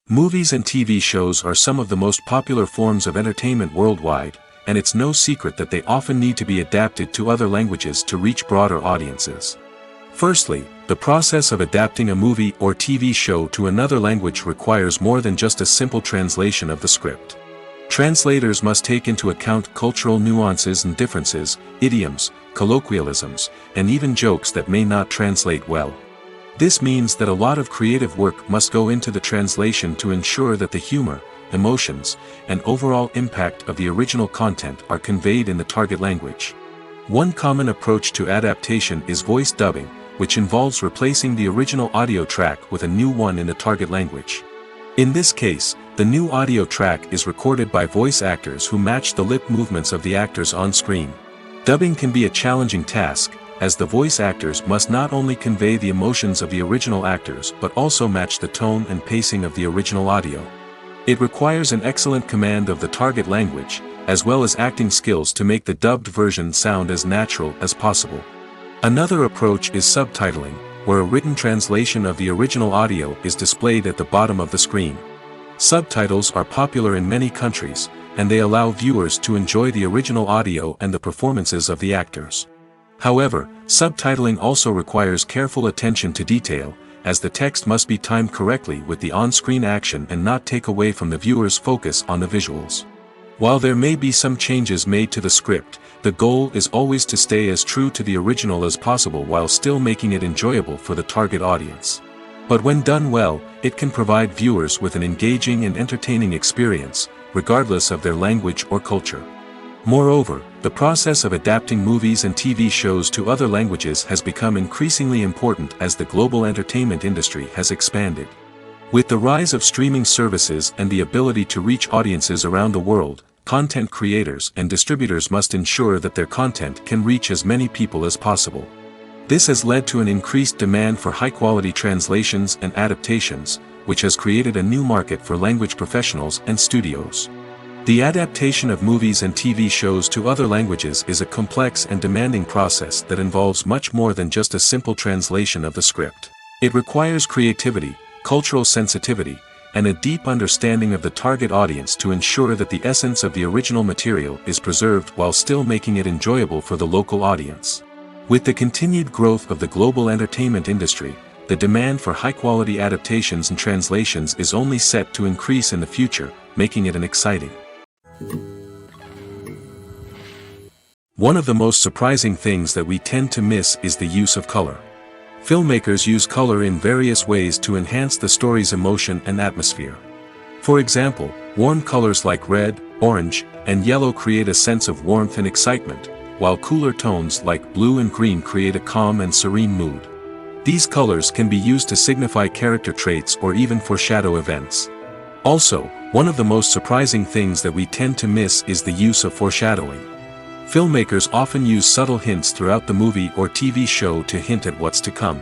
S2: Movies and TV shows are some of the most popular forms of entertainment worldwide, and it's no secret that they often need to be adapted to other languages to reach broader audiences. Firstly, the process of adapting a movie or TV show to another language requires more than just a simple translation of the script. Translators must take into account cultural nuances and differences, idioms, colloquialisms, and even jokes that may not translate well. This means that a lot of creative work must go into the translation to ensure that the humor, emotions, and overall impact of the original content are conveyed in the target language. One common approach to adaptation is voice dubbing, which involves replacing the original audio track with a new one in the target language. In this case, the new audio track is recorded by voice actors who match the lip movements of the actors on screen. Dubbing can be a challenging task, as the voice actors must not only convey the emotions of the original actors but also match the tone and pacing of the original audio. It requires an excellent command of the target language, as well as acting skills to make the dubbed version sound as natural as possible. Another approach is subtitling, where a written translation of the original audio is displayed at the bottom of the screen. Subtitles are popular in many countries, and they allow viewers to enjoy the original audio and the performances of the actors. However, subtitling also requires careful attention to detail, as the text must be timed correctly with the on-screen action and not take away from the viewer's focus on the visuals. While there may be some changes made to the script, the goal is always to stay as true to the original as possible while still making it enjoyable for the target audience. But when done well, it can provide viewers with an engaging and entertaining experience, regardless of their language or culture. Moreover, the process of adapting movies and TV shows to other languages has become increasingly important as the global entertainment industry has expanded. With the rise of streaming services and the ability to reach audiences around the world, content creators and distributors must ensure that their content can reach as many people as possible. This has led to an increased demand for high-quality translations and adaptations, which has created a new market for language professionals and studios. The adaptation of movies and TV shows to other languages is a complex and demanding process that involves much more than just a simple translation of the script. It requires creativity, cultural sensitivity, and a deep understanding of the target audience to ensure that the essence of the original material is preserved while still making it enjoyable for the local audience. With the continued growth of the global entertainment industry, the demand for high-quality adaptations and translations is only set to increase in the future, making it an exciting. One of the most surprising things that we tend to miss is the use of color. Filmmakers use color in various ways to enhance the story's emotion and atmosphere. For example, warm colors like red, orange, and yellow create a sense of warmth and excitement, while cooler tones like blue and green create a calm and serene mood. These colors can be used to signify character traits or even foreshadow events. Also, one of the most surprising things that we tend to miss is the use of foreshadowing. Filmmakers often use subtle hints throughout the movie or TV show to hint at what's to come.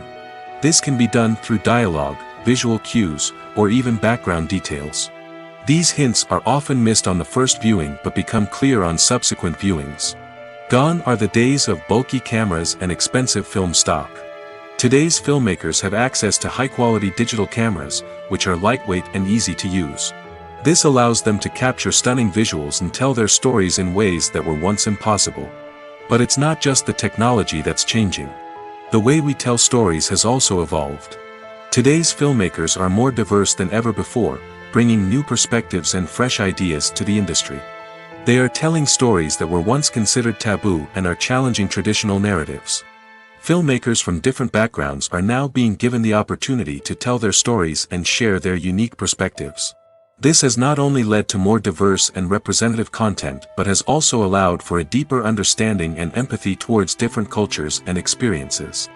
S2: This can be done through dialogue, visual cues, or even background details. These hints are often missed on the first viewing but become clear on subsequent viewings. Gone are the days of bulky cameras and expensive film stock. Today's filmmakers have access to high-quality digital cameras, which are lightweight and easy to use. This allows them to capture stunning visuals and tell their stories in ways that were once impossible. But it's not just the technology that's changing. The way we tell stories has also evolved. Today's filmmakers are more diverse than ever before, bringing new perspectives and fresh ideas to the industry. They are telling stories that were once considered taboo and are challenging traditional narratives. Filmmakers from different backgrounds are now being given the opportunity to tell their stories and share their unique perspectives. This has not only led to more diverse and representative content but has also allowed for a deeper understanding and empathy towards different cultures and experiences.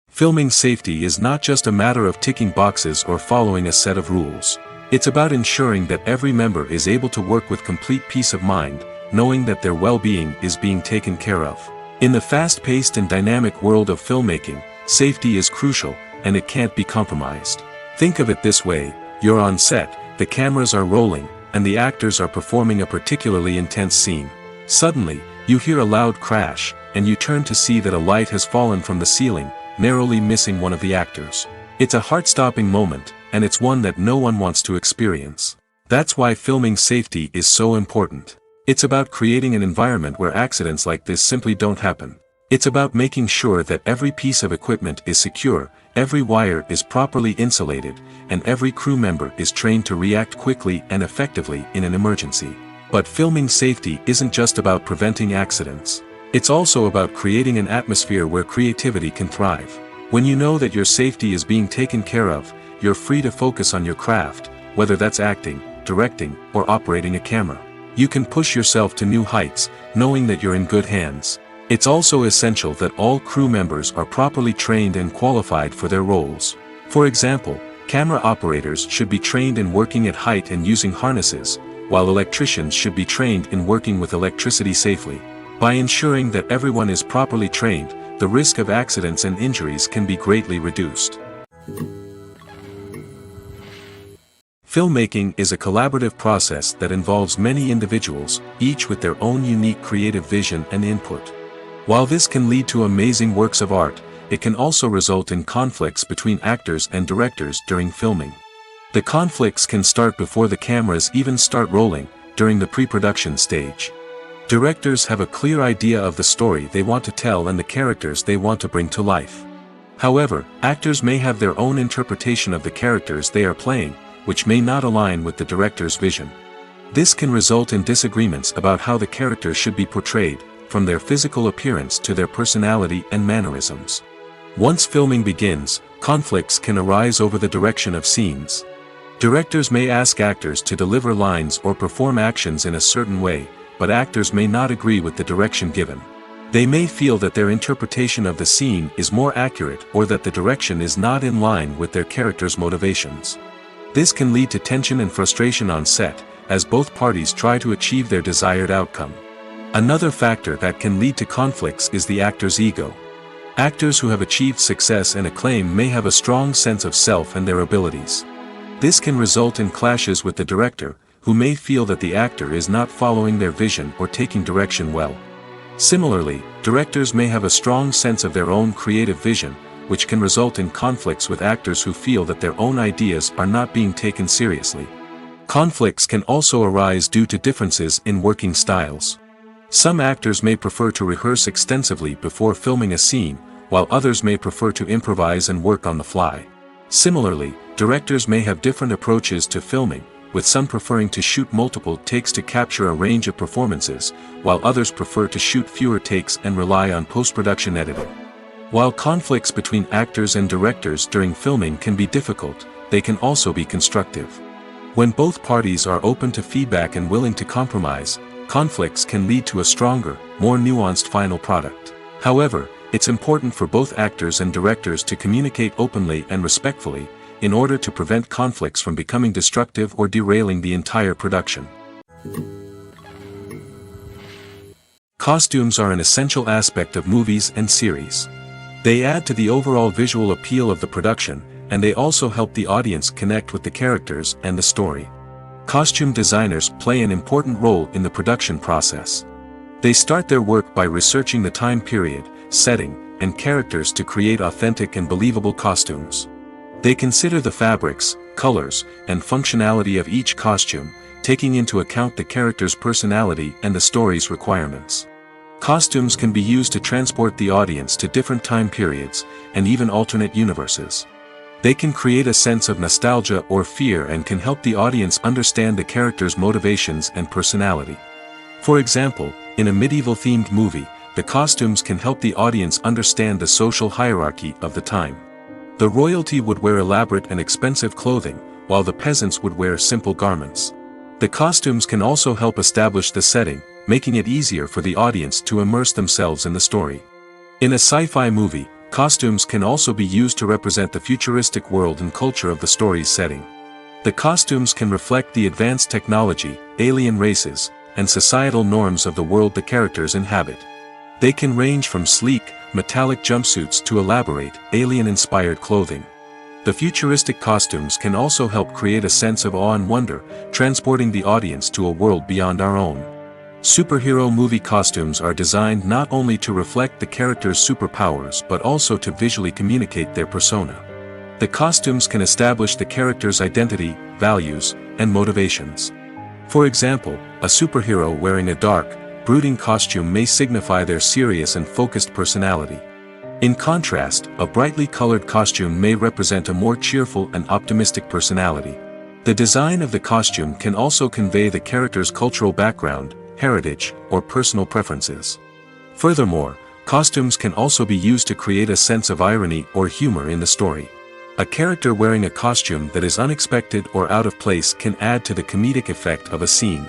S2: Filming safety is not just a matter of ticking boxes or following a set of rules. It's about ensuring that every member is able to work with complete peace of mind, knowing that their well-being is being taken care of. In the fast-paced and dynamic world of filmmaking, safety is crucial, and it can't be compromised. Think of it this way: you're on set, the cameras are rolling, and the actors are performing a particularly intense scene. Suddenly, you hear a loud crash, and you turn to see that a light has fallen from the ceiling, narrowly missing one of the actors. It's a heart-stopping moment, and it's one that no one wants to experience. That's why filming safety is so important. It's about creating an environment where accidents like this simply don't happen. It's about making sure that every piece of equipment is secure, every wire is properly insulated, and every crew member is trained to react quickly and effectively in an emergency. But filming safety isn't just about preventing accidents. It's also about creating an atmosphere where creativity can thrive. When you know that your safety is being taken care of, you're free to focus on your craft, whether that's acting, directing, or operating a camera. You can push yourself to new heights, knowing that you're in good hands. It's also essential that all crew members are properly trained and qualified for their roles. For example, camera operators should be trained in working at height and using harnesses, while electricians should be trained in working with electricity safely. By ensuring that everyone is properly trained, the risk of accidents and injuries can be greatly reduced. Filmmaking is a collaborative process that involves many individuals, each with their own unique creative vision and input. While this can lead to amazing works of art, it can also result in conflicts between actors and directors during filming. The conflicts can start before the cameras even start rolling, during the pre-production stage. Directors have a clear idea of the story they want to tell and the characters they want to bring to life. However, actors may have their own interpretation of the characters they are playing, which may not align with the director's vision. This can result in disagreements about how the characters should be portrayed, from their physical appearance to their personality and mannerisms. Once filming begins, conflicts can arise over the direction of scenes. Directors may ask actors to deliver lines or perform actions in a certain way, but actors may not agree with the direction given. They may feel that their interpretation of the scene is more accurate or that the direction is not in line with their character's motivations. This can lead to tension and frustration on set, as both parties try to achieve their desired outcome. Another factor that can lead to conflicts is the actor's ego. Actors who have achieved success and acclaim may have a strong sense of self and their abilities. This can result in clashes with the director, who may feel that the actor is not following their vision or taking direction well. Similarly, directors may have a strong sense of their own creative vision, which can result in conflicts with actors who feel that their own ideas are not being taken seriously. Conflicts can also arise due to differences in working styles. Some actors may prefer to rehearse extensively before filming a scene, while others may prefer to improvise and work on the fly. Similarly, directors may have different approaches to filming, with some preferring to shoot multiple takes to capture a range of performances, while others prefer to shoot fewer takes and rely on post-production editing. While conflicts between actors and directors during filming can be difficult, they can also be constructive. When both parties are open to feedback and willing to compromise, conflicts can lead to a stronger, more nuanced final product. However, it's important for both actors and directors to communicate openly and respectfully, in order to prevent conflicts from becoming destructive or derailing the entire production. Costumes are an essential aspect of movies and series. They add to the overall visual appeal of the production, and they also help the audience connect with the characters and the story. Costume designers play an important role in the production process. They start their work by researching the time period, setting, and characters to create authentic and believable costumes. They consider the fabrics, colors, and functionality of each costume, taking into account the character's personality and the story's requirements. Costumes can be used to transport the audience to different time periods, and even alternate universes. They can create a sense of nostalgia or fear and can help the audience understand the character's motivations and personality. For example, in a medieval-themed movie, the costumes can help the audience understand the social hierarchy of the time. The royalty would wear elaborate and expensive clothing, while the peasants would wear simple garments. The costumes can also help establish the setting, making it easier for the audience to immerse themselves in the story. In a sci-fi movie, costumes can also be used to represent the futuristic world and culture of the story's setting. The costumes can reflect the advanced technology, alien races, and societal norms of the world the characters inhabit. They can range from sleek, metallic jumpsuits to elaborate, alien-inspired clothing. The futuristic costumes can also help create a sense of awe and wonder, transporting the audience to a world beyond our own. Superhero movie costumes are designed not only to reflect the character's superpowers but also to visually communicate their persona. The costumes can establish the character's identity, values, and motivations. For example, a superhero wearing a dark, brooding costume may signify their serious and focused personality. In contrast, a brightly colored costume may represent a more cheerful and optimistic personality. The design of the costume can also convey the character's cultural background, heritage, or personal preferences. Furthermore, costumes can also be used to create a sense of irony or humor in the story. A character wearing a costume that is unexpected or out of place can add to the comedic effect of a scene.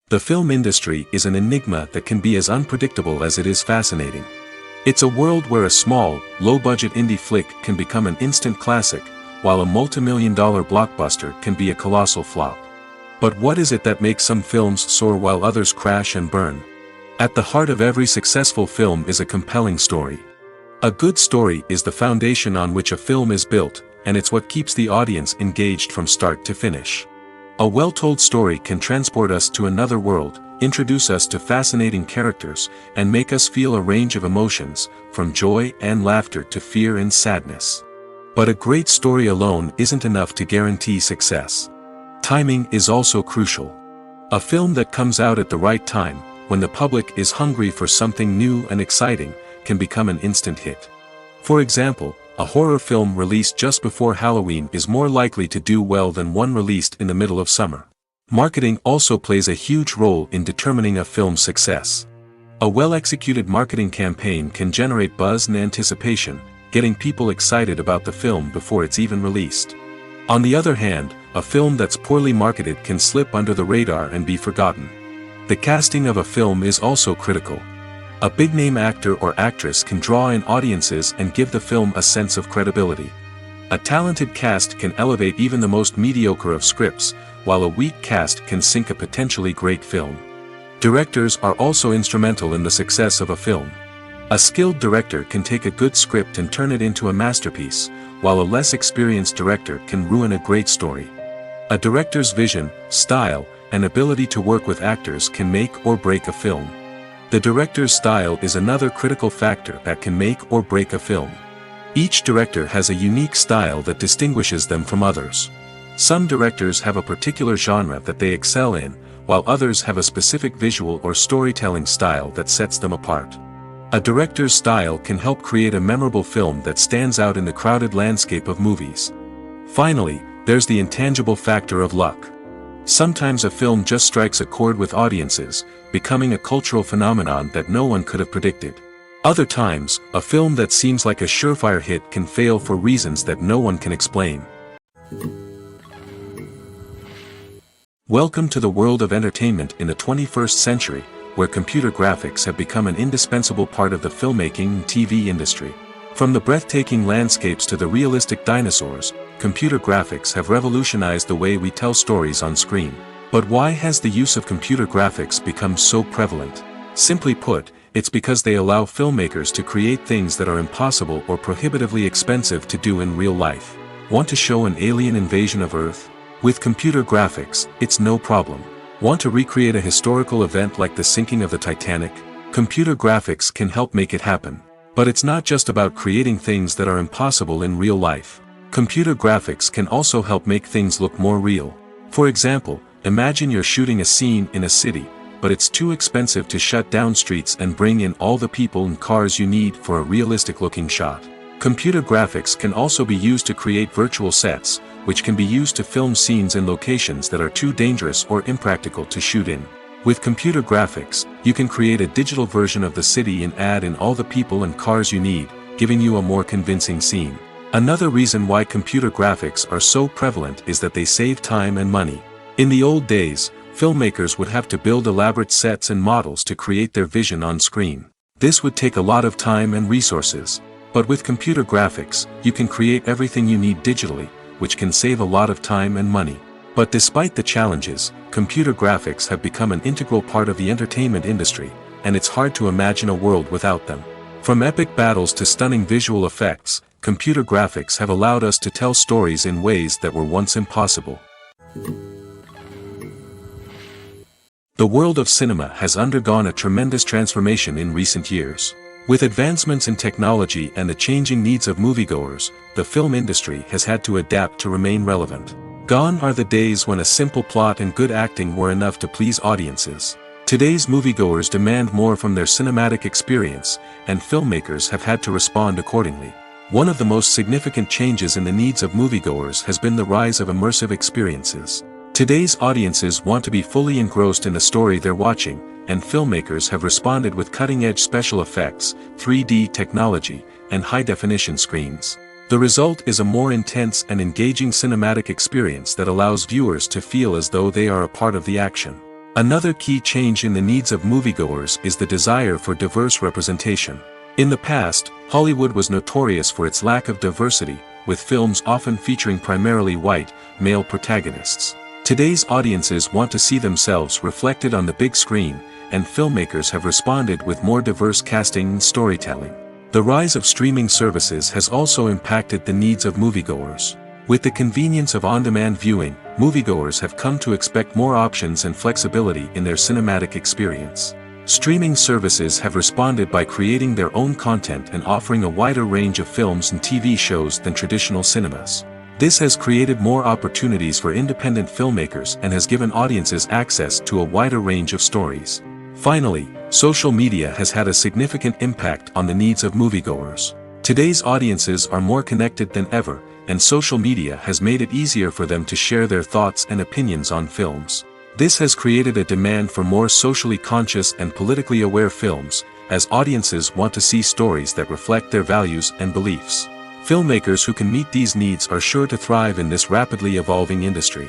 S2: The film industry is an enigma that can be as unpredictable as it is fascinating. It's a world where a small, low-budget indie flick can become an instant classic, while a multi-million-dollar blockbuster can be a colossal flop. But what is it that makes some films soar while others crash and burn? At the heart of every successful film is a compelling story. A good story is the foundation on which a film is built, and it's what keeps the audience engaged from start to finish. A well-told story can transport us to another world, introduce us to fascinating characters, and make us feel a range of emotions, from joy and laughter to fear and sadness. But a great story alone isn't enough to guarantee success. Timing is also crucial. A film that comes out at the right time, when the public is hungry for something new and exciting, can become an instant hit. For example, a horror film released just before Halloween is more likely to do well than one released in the middle of summer. Marketing also plays a huge role in determining a film's success. A well-executed marketing campaign can generate buzz and anticipation, getting people excited about the film before it's even released. On the other hand, a film that's poorly marketed can slip under the radar and be forgotten. The casting of a film is also critical. A big-name actor or actress can draw in audiences and give the film a sense of credibility. A talented cast can elevate even the most mediocre of scripts, while a weak cast can sink a potentially great film. Directors are also instrumental in the success of a film. A skilled director can take a good script and turn it into a masterpiece, while a less experienced director can ruin a great story. A director's vision, style, and ability to work with actors can make or break a film. The director's style is another critical factor that can make or break a film. Each director has a unique style that distinguishes them from others. Some directors have a particular genre that they excel in, while others have a specific visual or storytelling style that sets them apart. A director's style can help create a memorable film that stands out in the crowded landscape of movies. Finally, there's the intangible factor of luck. Sometimes a film just strikes a chord with audiences, becoming a cultural phenomenon that no one could have predicted. Other times, a film that seems like a surefire hit can fail for reasons that no one can explain. Welcome to the world of entertainment in the 21st century, where computer graphics have become an indispensable part of the filmmaking and TV industry. From the breathtaking landscapes to the realistic dinosaurs, computer graphics have revolutionized the way we tell stories on screen. But why has the use of computer graphics become so prevalent? Simply put, it's because they allow filmmakers to create things that are impossible or prohibitively expensive to do in real life. Want to show an alien invasion of Earth? With computer graphics, it's no problem. Want to recreate a historical event like the sinking of the Titanic? Computer graphics can help make it happen. But it's not just about creating things that are impossible in real life. Computer graphics can also help make things look more real. For example, imagine you're shooting a scene in a city, but it's too expensive to shut down streets and bring in all the people and cars you need for a realistic-looking shot. Computer graphics can also be used to create virtual sets, which can be used to film scenes in locations that are too dangerous or impractical to shoot in. With computer graphics, you can create a digital version of the city and add in all the people and cars you need, giving you a more convincing scene. Another reason why computer graphics are so prevalent is that they save time and money. In the old days, filmmakers would have to build elaborate sets and models to create their vision on screen. This would take a lot of time and resources. But with computer graphics, you can create everything you need digitally, which can save a lot of time and money. But despite the challenges, computer graphics have become an integral part of the entertainment industry, and it's hard to imagine a world without them. From epic battles to stunning visual effects, computer graphics have allowed us to tell stories in ways that were once impossible. The world of cinema has undergone a tremendous transformation in recent years. With advancements in technology and the changing needs of moviegoers, the film industry has had to adapt to remain relevant. Gone are the days when a simple plot and good acting were enough to please audiences. Today's moviegoers demand more from their cinematic experience, and filmmakers have had to respond accordingly. One of the most significant changes in the needs of moviegoers has been the rise of immersive experiences. Today's audiences want to be fully engrossed in the story they're watching, and filmmakers have responded with cutting-edge special effects, 3D technology, and high-definition screens. The result is a more intense and engaging cinematic experience that allows viewers to feel as though they are a part of the action. Another key change in the needs of moviegoers is the desire for diverse representation. In the past, Hollywood was notorious for its lack of diversity, with films often featuring primarily white, male protagonists. Today's audiences want to see themselves reflected on the big screen, and filmmakers have responded with more diverse casting and storytelling. The rise of streaming services has also impacted the needs of moviegoers. With the convenience of on-demand viewing, moviegoers have come to expect more options and flexibility in their cinematic experience. Streaming services have responded by creating their own content and offering a wider range of films and TV shows than traditional cinemas. This has created more opportunities for independent filmmakers and has given audiences access to a wider range of stories. Finally, social media has had a significant impact on the needs of moviegoers. Today's audiences are more connected than ever, and social media has made it easier for them to share their thoughts and opinions on films. This has created a demand for more socially conscious and politically aware films, as audiences want to see stories that reflect their values and beliefs. Filmmakers who can meet these needs are sure to thrive in this rapidly evolving industry.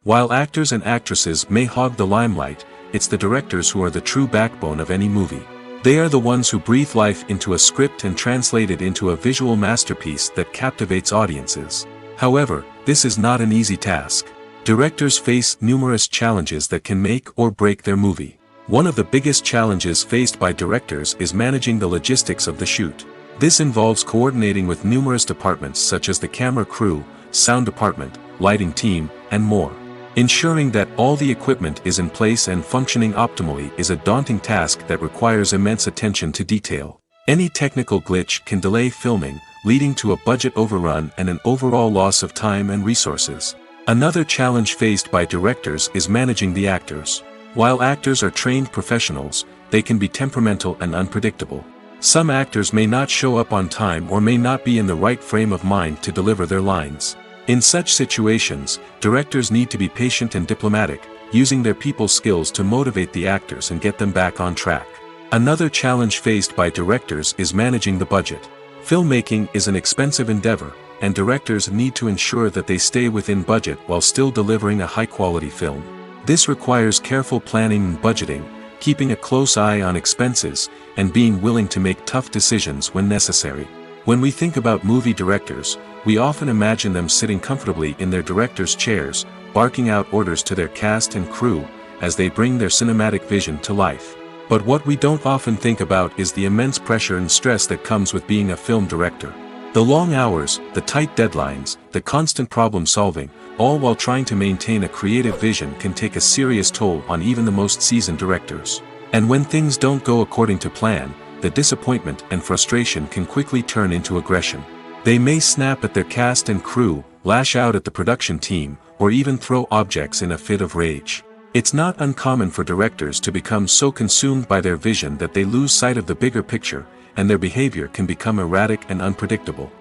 S2: While actors and actresses may hog the limelight, it's the directors who are the true backbone of any movie. They are the ones who breathe life into a script and translate it into a visual masterpiece that captivates audiences. However, this is not an easy task. Directors face numerous challenges that can make or break their movie. One of the biggest challenges faced by directors is managing the logistics of the shoot. This involves coordinating with numerous departments such as the camera crew, sound department, lighting team, and more. Ensuring that all the equipment is in place and functioning optimally is a daunting task that requires immense attention to detail. Any technical glitch can delay filming, leading to a budget overrun and an overall loss of time and resources. Another challenge faced by directors is managing the actors. While actors are trained professionals, they can be temperamental and unpredictable. Some actors may not show up on time or may not be in the right frame of mind to deliver their lines. In such situations, directors need to be patient and diplomatic, using their people skills to motivate the actors and get them back on track. Another challenge faced by directors is managing the budget. Filmmaking is an expensive endeavor, and directors need to ensure that they stay within budget while still delivering a high-quality film. This requires careful planning and budgeting, keeping a close eye on expenses, and being willing to make tough decisions when necessary. When we think about movie directors, we often imagine them sitting comfortably in their director's chairs, barking out orders to their cast and crew, as they bring their cinematic vision to life. But what we don't often think about is the immense pressure and stress that comes with being a film director. The long hours, the tight deadlines, the constant problem solving, all while trying to maintain a creative vision can take a serious toll on even the most seasoned directors. And when things don't go according to plan, the disappointment and frustration can quickly turn into aggression. They may snap at their cast and crew, lash out at the production team, or even throw objects in a fit of rage. It's not uncommon for directors to become so consumed by their vision that they lose sight of the bigger picture, and their behavior can become erratic and unpredictable.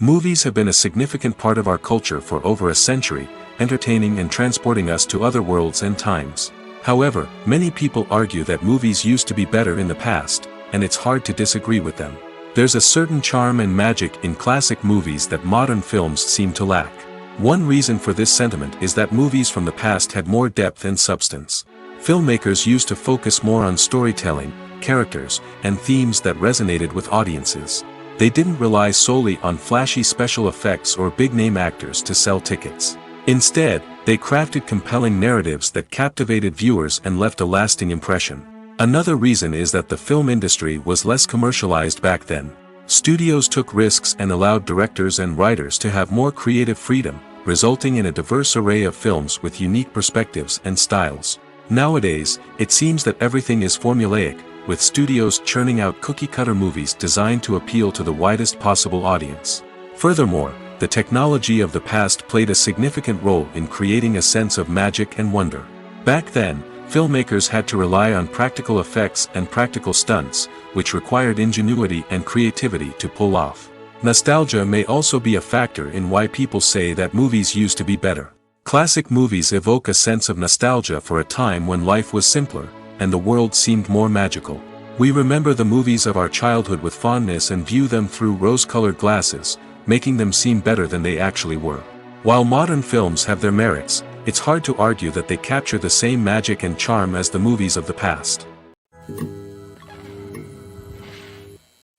S2: Movies have been a significant part of our culture for over a century, entertaining and transporting us to other worlds and times. However, many people argue that movies used to be better in the past, and it's hard to disagree with them. There's a certain charm and magic in classic movies that modern films seem to lack. One reason for this sentiment is that movies from the past had more depth and substance. Filmmakers used to focus more on storytelling, characters, and themes that resonated with audiences. They didn't rely solely on flashy special effects or big-name actors to sell tickets. Instead, they crafted compelling narratives that captivated viewers and left a lasting impression. Another reason is that the film industry was less commercialized back then. Studios took risks and allowed directors and writers to have more creative freedom, resulting in a diverse array of films with unique perspectives and styles. Nowadays, it seems that everything is formulaic, with studios churning out cookie-cutter movies designed to appeal to the widest possible audience. Furthermore, the technology of the past played a significant role in creating a sense of magic and wonder. Back then, filmmakers had to rely on practical effects and practical stunts, which required ingenuity and creativity to pull off. Nostalgia may also be a factor in why people say that movies used to be better. Classic movies evoke a sense of nostalgia for a time when life was simpler, and the world seemed more magical. We remember the movies of our childhood with fondness and view them through rose-colored glasses, making them seem better than they actually were. While modern films have their merits, it's hard to argue that they capture the same magic and charm as the movies of the past.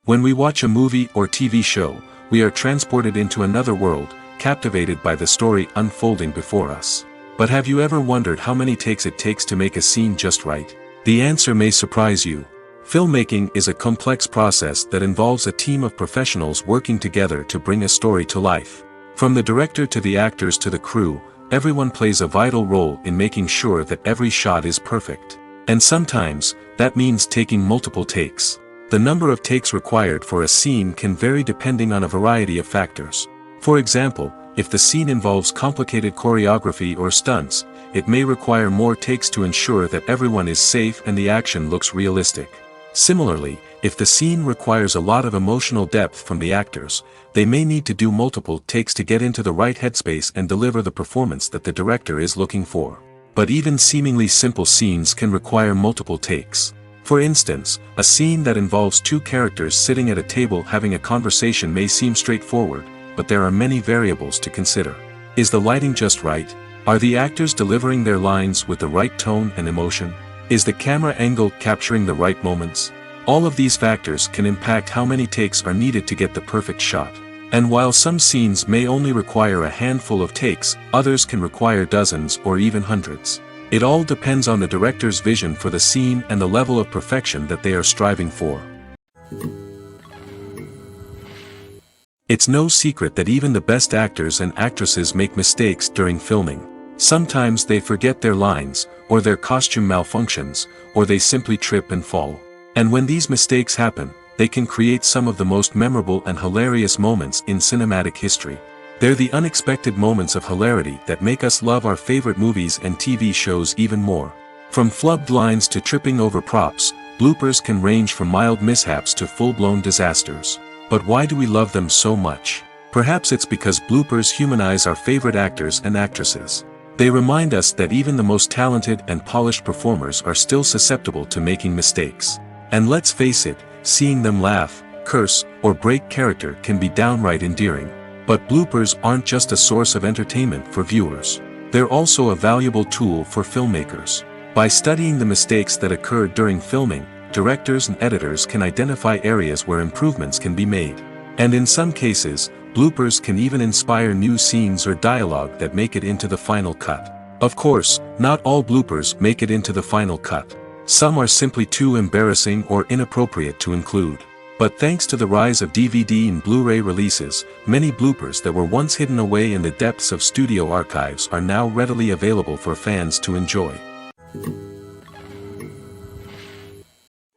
S2: When we watch a movie or TV show, we are transported into another world, captivated by the story unfolding before us. But have you ever wondered how many takes it takes to make a scene just right? The answer may surprise you. Filmmaking is a complex process that involves a team of professionals working together to bring a story to life. From the director to the actors to the crew, everyone plays a vital role in making sure that every shot is perfect. And sometimes, that means taking multiple takes. The number of takes required for a scene can vary depending on a variety of factors. For example, if the scene involves complicated choreography or stunts, it may require more takes to ensure that everyone is safe and the action looks realistic. Similarly, if the scene requires a lot of emotional depth from the actors, they may need to do multiple takes to get into the right headspace and deliver the performance that the director is looking for. But even seemingly simple scenes can require multiple takes. For instance, a scene that involves two characters sitting at a table having a conversation may seem straightforward, but there are many variables to consider. Is the lighting just right? Are the actors delivering their lines with the right tone and emotion? Is the camera angle capturing the right moments? All of these factors can impact how many takes are needed to get the perfect shot. And while some scenes may only require a handful of takes, others can require dozens or even hundreds. It all depends on the director's vision for the scene and the level of perfection that they are striving for. It's no secret that even the best actors and actresses make mistakes during filming. Sometimes they forget their lines, or their costume malfunctions, or they simply trip and fall. And when these mistakes happen, they can create some of the most memorable and hilarious moments in cinematic history. They're the unexpected moments of hilarity that make us love our favorite movies and TV shows even more. From flubbed lines to tripping over props, bloopers can range from mild mishaps to full-blown disasters. But why do we love them so much? Perhaps it's because bloopers humanize our favorite actors and actresses. They remind us that even the most talented and polished performers are still susceptible to making mistakes. And let's face it, seeing them laugh, curse, or break character can be downright endearing. But bloopers aren't just a source of entertainment for viewers. They're also a valuable tool for filmmakers. By studying the mistakes that occurred during filming, directors and editors can identify areas where improvements can be made. And in some cases, bloopers can even inspire new scenes or dialogue that make it into the final cut. Of course, not all bloopers make it into the final cut. Some are simply too embarrassing or inappropriate to include. But thanks to the rise of DVD and Blu-ray releases, many bloopers that were once hidden away in the depths of studio archives are now readily available for fans to enjoy.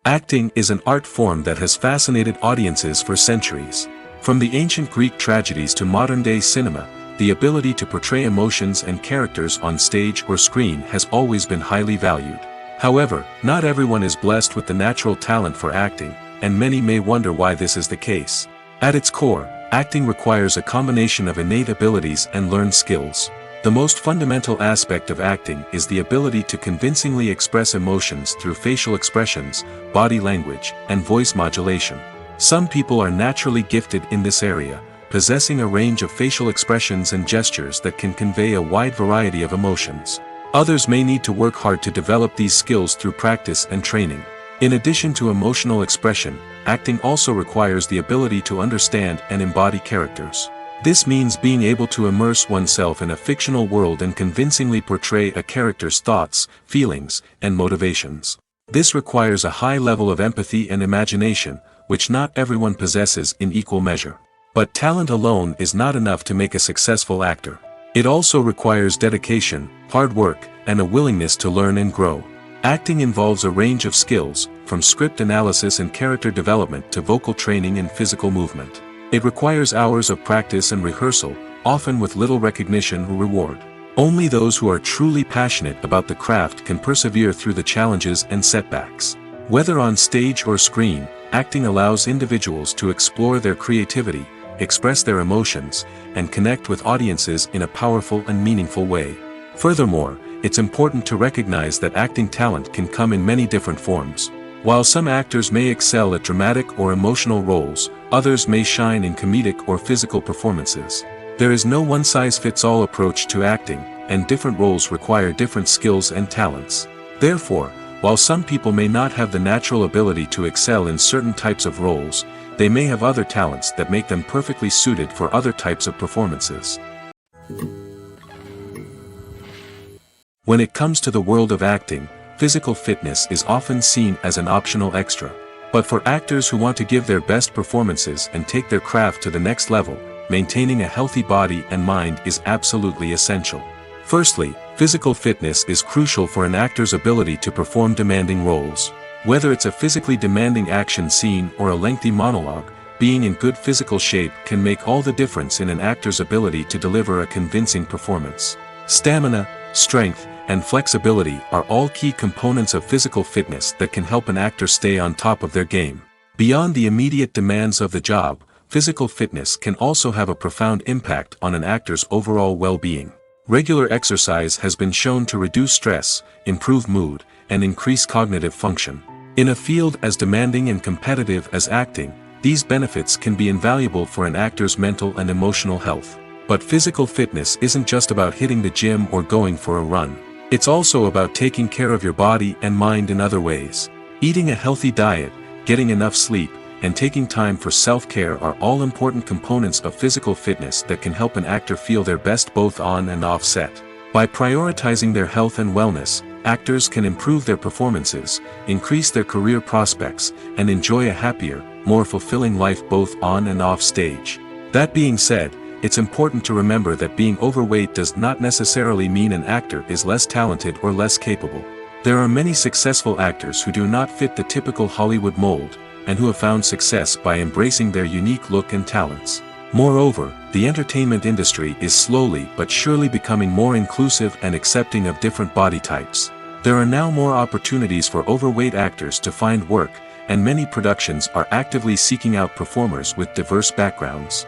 S2: Acting is an art form that has fascinated audiences for centuries. From the ancient Greek tragedies to modern-day cinema, the ability to portray emotions and characters on stage or screen has always been highly valued. However, not everyone is blessed with the natural talent for acting, and many may wonder why this is the case. At its core, acting requires a combination of innate abilities and learned skills. The most fundamental aspect of acting is the ability to convincingly express emotions through facial expressions, body language, and voice modulation. Some people are naturally gifted in this area, possessing a range of facial expressions and gestures that can convey a wide variety of emotions. Others may need to work hard to develop these skills through practice and training. In addition to emotional expression, acting also requires the ability to understand and embody characters. This means being able to immerse oneself in a fictional world and convincingly portray a character's thoughts, feelings, and motivations. This requires a high level of empathy and imagination, which not everyone possesses in equal measure. But talent alone is not enough to make a successful actor. It also requires dedication, hard work, and a willingness to learn and grow. Acting involves a range of skills, from script analysis and character development to vocal training and physical movement. It requires hours of practice and rehearsal, often with little recognition or reward. Only those who are truly passionate about the craft can persevere through the challenges and setbacks. Whether on stage or screen, acting allows individuals to explore their creativity, express their emotions, and connect with audiences in a powerful and meaningful way. Furthermore, it's important to recognize that acting talent can come in many different forms. While some actors may excel at dramatic or emotional roles, others may shine in comedic or physical performances. There is no one-size-fits-all approach to acting, and different roles require different skills and talents. Therefore, while some people may not have the natural ability to excel in certain types of roles, they may have other talents that make them perfectly suited for other types of performances. When it comes to the world of acting, physical fitness is often seen as an optional extra. But for actors who want to give their best performances and take their craft to the next level, maintaining a healthy body and mind is absolutely essential. Firstly, physical fitness is crucial for an actor's ability to perform demanding roles. Whether it's a physically demanding action scene or a lengthy monologue, being in good physical shape can make all the difference in an actor's ability to deliver a convincing performance. Stamina, strength, and flexibility are all key components of physical fitness that can help an actor stay on top of their game. Beyond the immediate demands of the job, physical fitness can also have a profound impact on an actor's overall well-being. Regular exercise has been shown to reduce stress, improve mood, and increase cognitive function. In a field as demanding and competitive as acting, these benefits can be invaluable for an actor's mental and emotional health. But physical fitness isn't just about hitting the gym or going for a run. It's also about taking care of your body and mind in other ways. Eating a healthy diet, getting enough sleep, and taking time for self-care are all important components of physical fitness that can help an actor feel their best both on and off set. By prioritizing their health and wellness, actors can improve their performances, increase their career prospects, and enjoy a happier, more fulfilling life both on and off stage. That being said, it's important to remember that being overweight does not necessarily mean an actor is less talented or less capable. There are many successful actors who do not fit the typical Hollywood mold, and who have found success by embracing their unique look and talents. Moreover, the entertainment industry is slowly but surely becoming more inclusive and accepting of different body types. There are now more opportunities for overweight actors to find work, and many productions are actively seeking out performers with diverse backgrounds.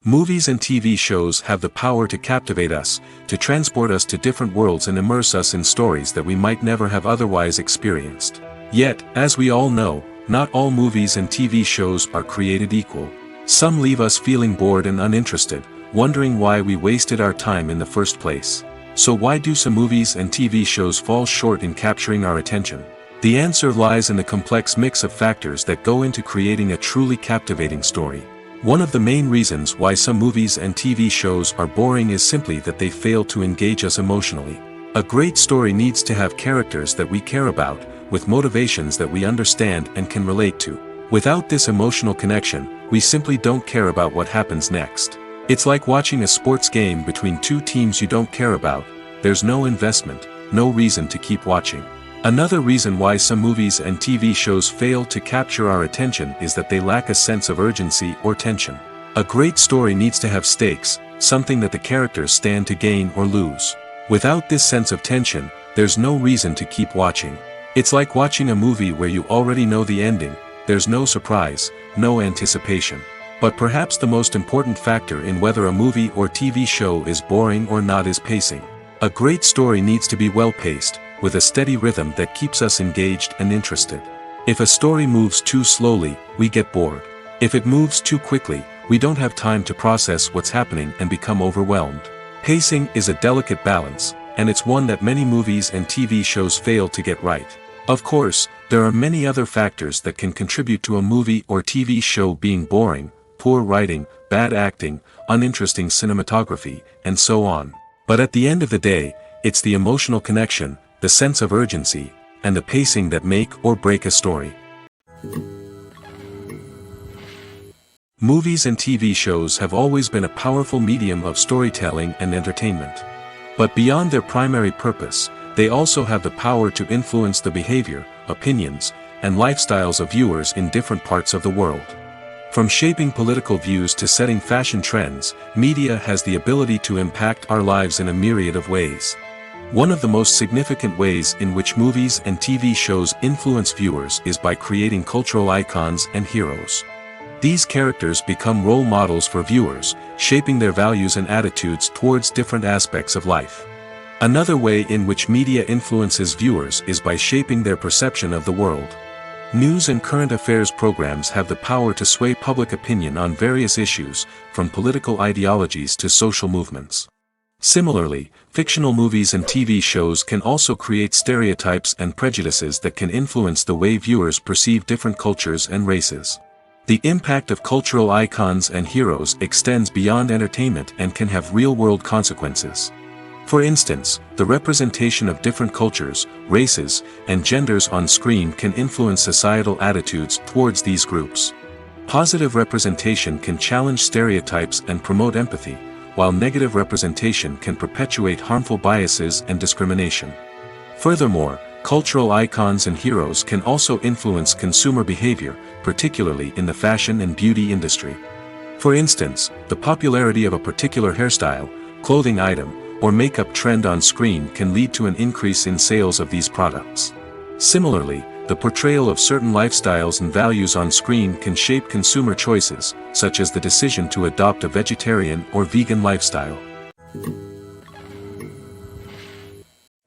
S2: Movies and TV shows have the power to captivate us, to transport us to different worlds and immerse us in stories that we might never have otherwise experienced. Yet, as we all know, not all movies and TV shows are created equal. Some leave us feeling bored and uninterested, wondering why we wasted our time in the first place. So why do some movies and TV shows fall short in capturing our attention? The answer lies in the complex mix of factors that go into creating a truly captivating story. One of the main reasons why some movies and TV shows are boring is simply that they fail to engage us emotionally. A great story needs to have characters that we care about, with motivations that we understand and can relate to. Without this emotional connection, we simply don't care about what happens next. It's like watching a sports game between two teams you don't care about. There's no investment, no reason to keep watching. Another reason why some movies and TV shows fail to capture our attention is that they lack a sense of urgency or tension. A great story needs to have stakes, something that the characters stand to gain or lose. Without this sense of tension, there's no reason to keep watching. It's like watching a movie where you already know the ending, there's no surprise, no anticipation. But perhaps the most important factor in whether a movie or TV show is boring or not is pacing. A great story needs to be well-paced, with a steady rhythm that keeps us engaged and interested. If a story moves too slowly, we get bored. If it moves too quickly, we don't have time to process what's happening and become overwhelmed. Pacing is a delicate balance, and it's one that many movies and TV shows fail to get right. Of course, there are many other factors that can contribute to a movie or TV show being boring: poor writing, bad acting, uninteresting cinematography, and so on. But at the end of the day, it's the emotional connection, the sense of urgency, and the pacing that make or break a story. Movies and TV shows have always been a powerful medium of storytelling and entertainment. But beyond their primary purpose, they also have the power to influence the behavior, opinions, and lifestyles of viewers in different parts of the world. From shaping political views to setting fashion trends, media has the ability to impact our lives in a myriad of ways. One of the most significant ways in which movies and TV shows influence viewers is by creating cultural icons and heroes. These characters become role models for viewers, shaping their values and attitudes towards different aspects of life. Another way in which media influences viewers is by shaping their perception of the world. News and current affairs programs have the power to sway public opinion on various issues, from political ideologies to social movements. Similarly, fictional movies and TV shows can also create stereotypes and prejudices that can influence the way viewers perceive different cultures and races. The impact of cultural icons and heroes extends beyond entertainment and can have real-world consequences. For instance, the representation of different cultures, races, and genders on screen can influence societal attitudes towards these groups. Positive representation can challenge stereotypes and promote empathy, while negative representation can perpetuate harmful biases and discrimination. Furthermore, cultural icons and heroes can also influence consumer behavior, particularly in the fashion and beauty industry. For instance, the popularity of a particular hairstyle, clothing item, or makeup trend on screen can lead to an increase in sales of these products. Similarly, the portrayal of certain lifestyles and values on screen can shape consumer choices, such as the decision to adopt a vegetarian or vegan lifestyle.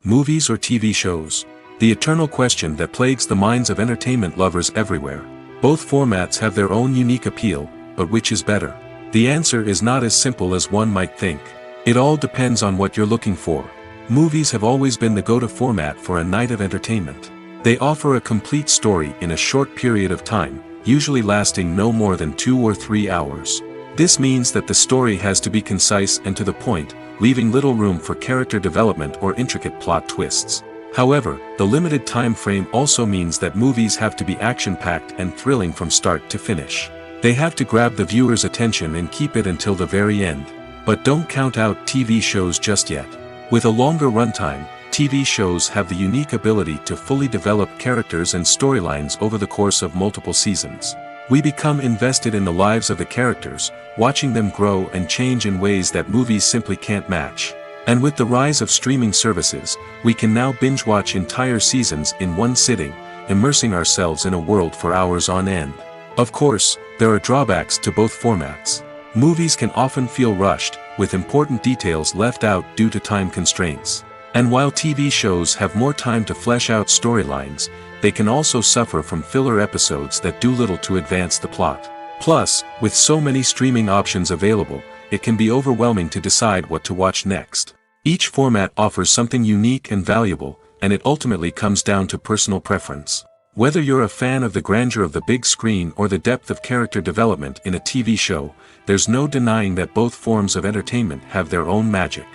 S2: Movies or TV shows? The eternal question that plagues the minds of entertainment lovers everywhere. Both formats have their own unique appeal, but which is better? The answer is not as simple as one might think. It all depends on what you're looking for. Movies have always been the go-to format for a night of entertainment. They offer a complete story in a short period of time, usually lasting no more than 2 or 3 hours. This means that the story has to be concise and to the point, leaving little room for character development or intricate plot twists. However, the limited time frame also means that movies have to be action-packed and thrilling from start to finish. They have to grab the viewer's attention and keep it until the very end. But don't count out TV shows just yet. With a longer runtime, TV shows have the unique ability to fully develop characters and storylines over the course of multiple seasons. We become invested in the lives of the characters, watching them grow and change in ways that movies simply can't match. And with the rise of streaming services, we can now binge-watch entire seasons in one sitting, immersing ourselves in a world for hours on end. Of course, there are drawbacks to both formats. Movies can often feel rushed, with important details left out due to time constraints. And while TV shows have more time to flesh out storylines, they can also suffer from filler episodes that do little to advance the plot. Plus, with so many streaming options available, it can be overwhelming to decide what to watch next. Each format offers something unique and valuable, and it ultimately comes down to personal preference. Whether you're a fan of the grandeur of the big screen or the depth of character development in a TV show, there's no denying that both forms of entertainment have their own magic.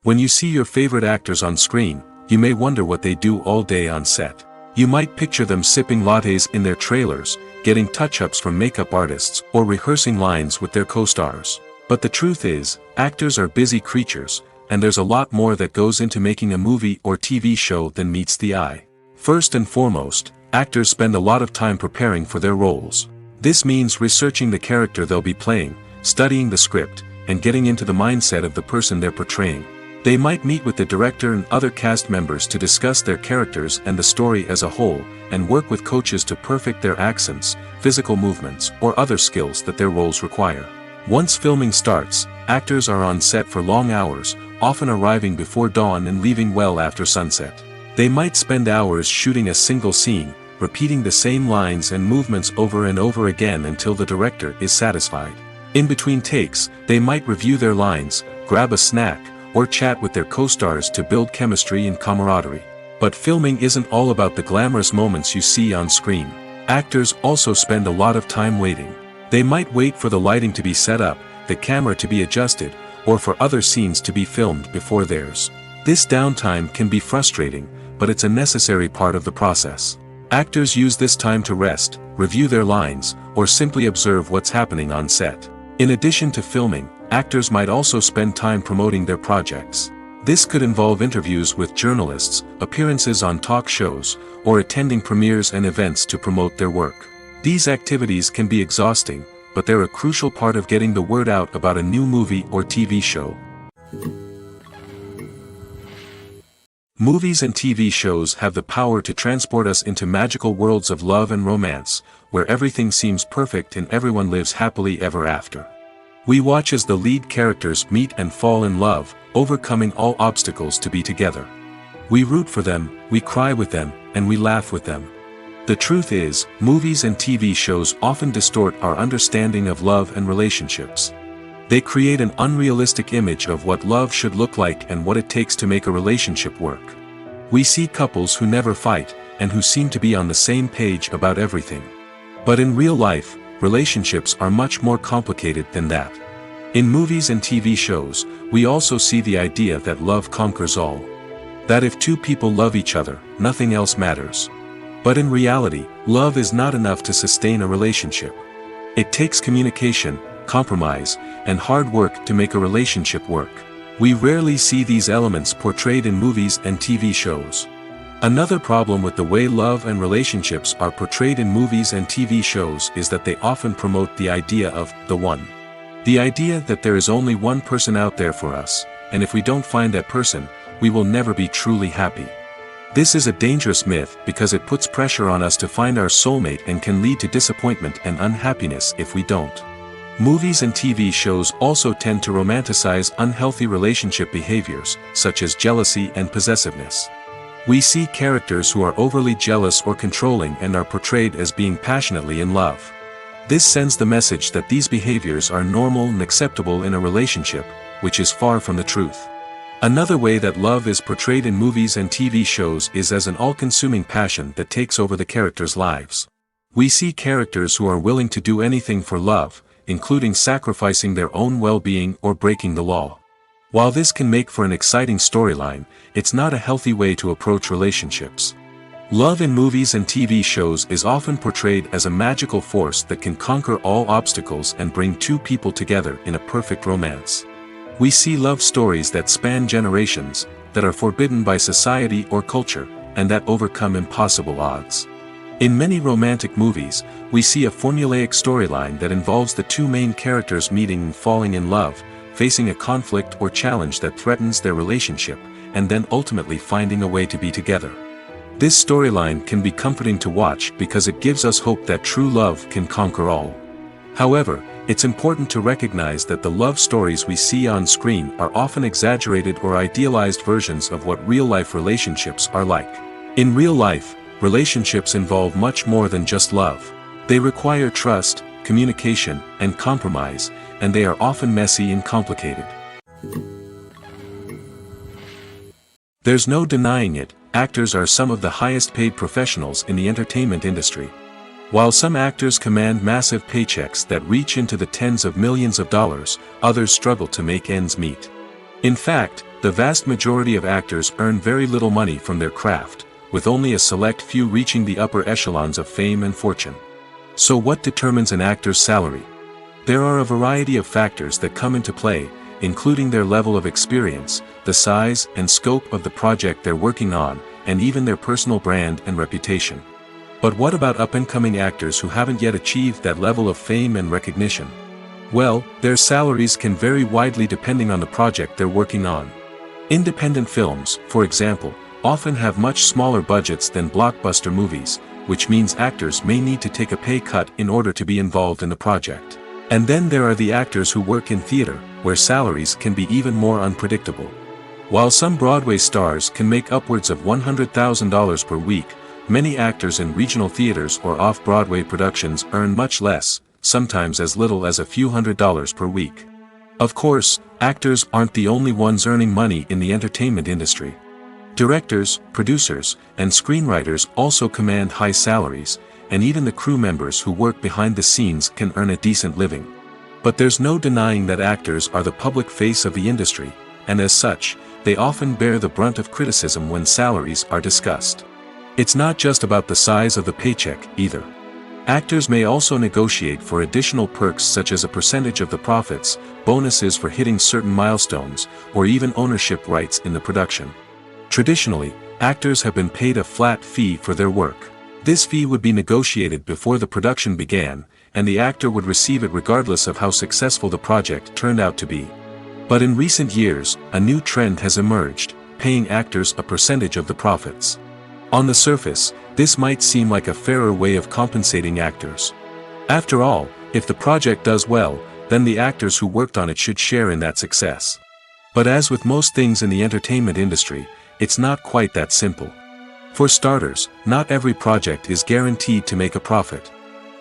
S2: When you see your favorite actors on screen, you may wonder what they do all day on set. You might picture them sipping lattes in their trailers, getting touch-ups from makeup artists, or rehearsing lines with their co-stars. But the truth is, actors are busy creatures, and there's a lot more that goes into making a movie or TV show than meets the eye. First and foremost, actors spend a lot of time preparing for their roles. This means researching the character they'll be playing, studying the script, and getting into the mindset of the person they're portraying. They might meet with the director and other cast members to discuss their characters and the story as a whole, and work with coaches to perfect their accents, physical movements, or other skills that their roles require. Once filming starts, actors are on set for long hours, often arriving before dawn and leaving well after sunset. They might spend hours shooting a single scene, repeating the same lines and movements over and over again until the director is satisfied. In between takes, they might review their lines, grab a snack, or chat with their co-stars to build chemistry and camaraderie. But filming isn't all about the glamorous moments you see on screen. Actors also spend a lot of time waiting. They might wait for the lighting to be set up, the camera to be adjusted, or for other scenes to be filmed before theirs. This downtime can be frustrating, but it's a necessary part of the process. Actors use this time to rest, review their lines, or simply observe what's happening on set. In addition to filming, actors might also spend time promoting their projects. This could involve interviews with journalists, appearances on talk shows, or attending premieres and events to promote their work. These activities can be exhausting, but they're a crucial part of getting the word out about a new movie or TV show. Movies and TV shows have the power to transport us into magical worlds of love and romance, where everything seems perfect and everyone lives happily ever after. We watch as the lead characters meet and fall in love, overcoming all obstacles to be together. We root for them, we cry with them, and we laugh with them. The truth is, movies and TV shows often distort our understanding of love and relationships. They create an unrealistic image of what love should look like and what it takes to make a relationship work. We see couples who never fight, and who seem to be on the same page about everything. But in real life, relationships are much more complicated than that. In movies and TV shows, we also see the idea that love conquers all. That if two people love each other, nothing else matters. But in reality, love is not enough to sustain a relationship. It takes communication, compromise, and hard work to make a relationship work. We rarely see these elements portrayed in movies and TV shows. Another problem with the way love and relationships are portrayed in movies and TV shows is that they often promote the idea of the one. The idea that there is only one person out there for us, and if we don't find that person, we will never be truly happy. This is a dangerous myth because it puts pressure on us to find our soulmate and can lead to disappointment and unhappiness if we don't. Movies and TV shows also tend to romanticize unhealthy relationship behaviors, such as jealousy and possessiveness. We see characters who are overly jealous or controlling and are portrayed as being passionately in love. This sends the message that these behaviors are normal and acceptable in a relationship, which is far from the truth. Another way that love is portrayed in movies and TV shows is as an all-consuming passion that takes over the characters' lives. We see characters who are willing to do anything for love, including sacrificing their own well-being or breaking the law. While this can make for an exciting storyline, it's not a healthy way to approach relationships. Love in movies and TV shows is often portrayed as a magical force that can conquer all obstacles and bring two people together in a perfect romance. We see love stories that span generations, that are forbidden by society or culture, and that overcome impossible odds. In many romantic movies, we see a formulaic storyline that involves the two main characters meeting and falling in love, facing a conflict or challenge that threatens their relationship, and then ultimately finding a way to be together. This storyline can be comforting to watch because it gives us hope that true love can conquer all. However, it's important to recognize that the love stories we see on screen are often exaggerated or idealized versions of what real-life relationships are like. In real life, relationships involve much more than just love. They require trust, communication, and compromise, and they are often messy and complicated. There's no denying it, actors are some of the highest-paid professionals in the entertainment industry. While some actors command massive paychecks that reach into the tens of millions of dollars, others struggle to make ends meet. In fact, the vast majority of actors earn very little money from their craft, with only a select few reaching the upper echelons of fame and fortune. So what determines an actor's salary? There are a variety of factors that come into play, including their level of experience, the size and scope of the project they're working on, and even their personal brand and reputation. But what about up-and-coming actors who haven't yet achieved that level of fame and recognition? Well, their salaries can vary widely depending on the project they're working on. Independent films, for example, often have much smaller budgets than blockbuster movies, which means actors may need to take a pay cut in order to be involved in the project. And then there are the actors who work in theater, where salaries can be even more unpredictable. While some Broadway stars can make upwards of $100,000 per week, many actors in regional theaters or off-Broadway productions earn much less, sometimes as little as a few $100s per week. Of course, actors aren't the only ones earning money in the entertainment industry. Directors, producers, and screenwriters also command high salaries, and even the crew members who work behind the scenes can earn a decent living. But there's no denying that actors are the public face of the industry, and as such, they often bear the brunt of criticism when salaries are discussed. It's not just about the size of the paycheck, either. Actors may also negotiate for additional perks such as a percentage of the profits, bonuses for hitting certain milestones, or even ownership rights in the production. Traditionally, actors have been paid a flat fee for their work. This fee would be negotiated before the production began, and the actor would receive it regardless of how successful the project turned out to be. But in recent years, a new trend has emerged. paying actors a percentage of the profits. On the surface, this might seem like a fairer way of compensating actors. After all, if the project does well, then the actors who worked on it should share in that success. But as with most things in the entertainment industry, it's not quite that simple. For starters, not every project is guaranteed to make a profit.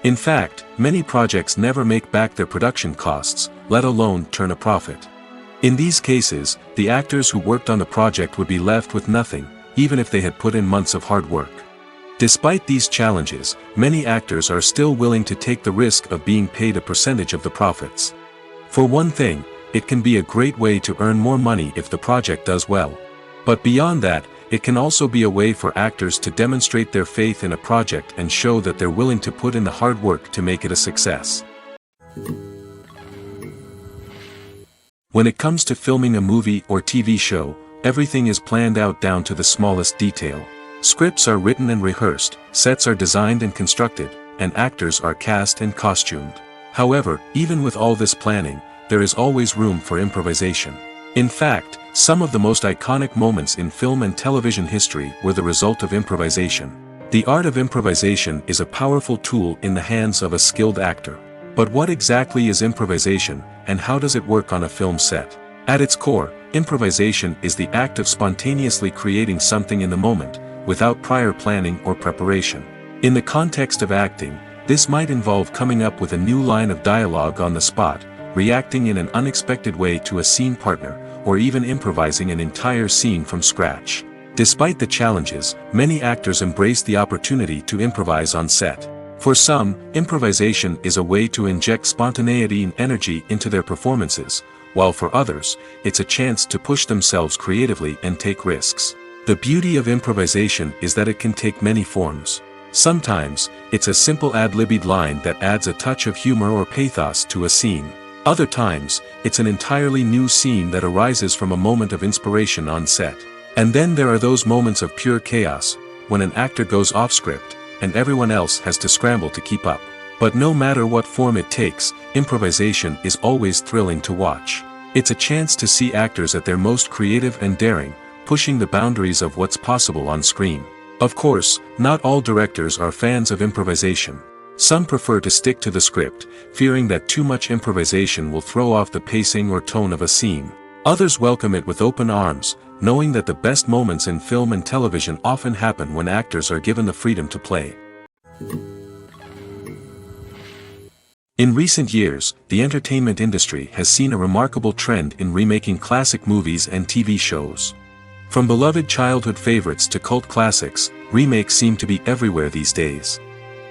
S2: In fact, many projects never make back their production costs, let alone turn a profit. In these cases, the actors who worked on the project would be left with nothing, even if they had put in months of hard work. Despite these challenges, many actors are still willing to take the risk of being paid a percentage of the profits. For one thing, it can be a great way to earn more money if the project does well. But beyond that, it can also be a way for actors to demonstrate their faith in a project and show that they're willing to put in the hard work to make it a success. When it comes to filming a movie or TV show, everything is planned out down to the smallest detail. Scripts are written and rehearsed, sets are designed and constructed, and actors are cast and costumed. However, even with all this planning, there is always room for improvisation. In fact, some of the most iconic moments in film and television history were the result of improvisation. The art of improvisation is a powerful tool in the hands of a skilled actor. But what exactly is improvisation, and how does it work on a film set? At its core, improvisation is the act of spontaneously creating something in the moment, without prior planning or preparation. In the context of acting, this might involve coming up with a new line of dialogue on the spot, reacting in an unexpected way to a scene partner, or even improvising an entire scene from scratch. Despite the challenges, many actors embrace the opportunity to improvise on set. For some, improvisation is a way to inject spontaneity and energy into their performances, while for others, it's a chance to push themselves creatively and take risks. The beauty of improvisation is that it can take many forms. Sometimes, it's a simple ad-libbed line that adds a touch of humor or pathos to a scene. Other times, it's an entirely new scene that arises from a moment of inspiration on set. And then there are those moments of pure chaos, when an actor goes off script, and everyone else has to scramble to keep up. But no matter what form it takes, improvisation is always thrilling to watch. It's a chance to see actors at their most creative and daring, pushing the boundaries of what's possible on screen. Of course, not all directors are fans of improvisation. Some prefer to stick to the script, fearing that too much improvisation will throw off the pacing or tone of a scene. Others welcome it with open arms, knowing that the best moments in film and television often happen when actors are given the freedom to play. In recent years, the entertainment industry has seen a remarkable trend in remaking classic movies and TV shows. From beloved childhood favorites to cult classics, remakes seem to be everywhere these days.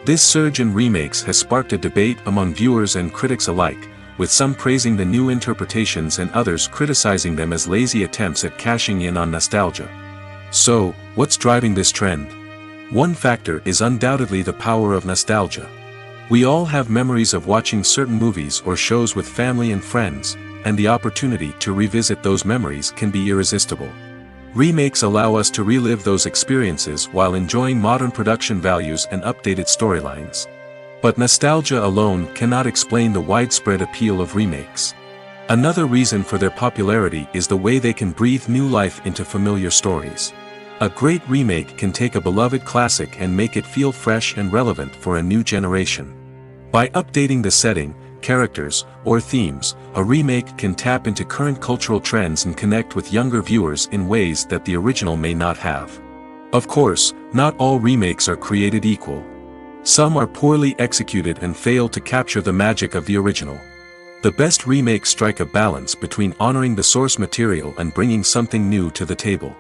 S2: This surge in remakes has sparked a debate among viewers and critics alike, with some praising the new interpretations and others criticizing them as lazy attempts at cashing in on nostalgia. So, what's driving this trend? One factor is undoubtedly the power of nostalgia. We all have memories of watching certain movies or shows with family and friends, and the opportunity to revisit those memories can be irresistible. Remakes allow us to relive those experiences while enjoying modern production values and updated storylines. But nostalgia alone cannot explain the widespread appeal of remakes. Another reason for their popularity is the way they can breathe new life into familiar stories. A great remake can take a beloved classic and make it feel fresh and relevant for a new generation. By updating the setting, characters, or themes, a remake can tap into current cultural trends and connect with younger viewers in ways that the original may not have. Of course, not all remakes are created equal. Some are poorly executed and fail to capture the magic of the original. The best remakes strike a balance between honoring the source material and bringing something new to the table.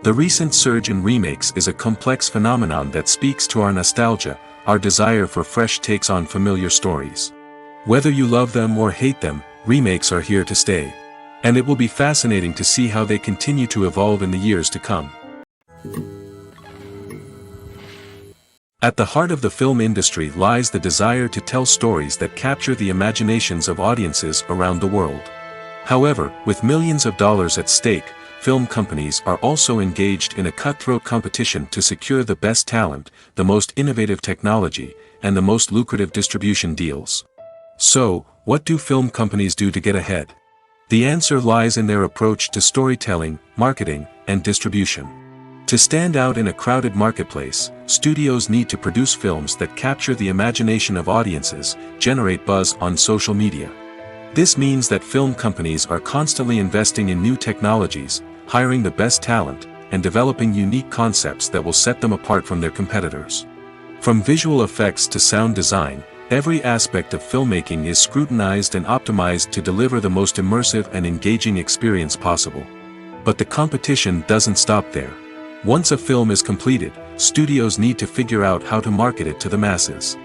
S2: The recent surge in remakes is a complex phenomenon that speaks to our nostalgia, our desire for fresh takes on familiar stories. Whether you love them or hate them, remakes are here to stay. And it will be fascinating to see how they continue to evolve in the years to come. At the heart of the film industry lies the desire to tell stories that capture the imaginations of audiences around the world. However, with millions of dollars at stake, film companies are also engaged in a cutthroat competition to secure the best talent, the most innovative technology, and the most lucrative distribution deals. So, what do film companies do to get ahead? The answer lies in their approach to storytelling, marketing, and distribution. To stand out in a crowded marketplace, studios need to produce films that capture the imagination of audiences, generate buzz on social media. This means that film companies are constantly investing in new technologies, hiring the best talent, and developing unique concepts that will set them apart from their competitors. From visual effects to sound design, every aspect of filmmaking is scrutinized and optimized to deliver the most immersive and engaging experience possible. But the competition doesn't stop there. Once a film is completed, studios need to figure out how to market it to the masses.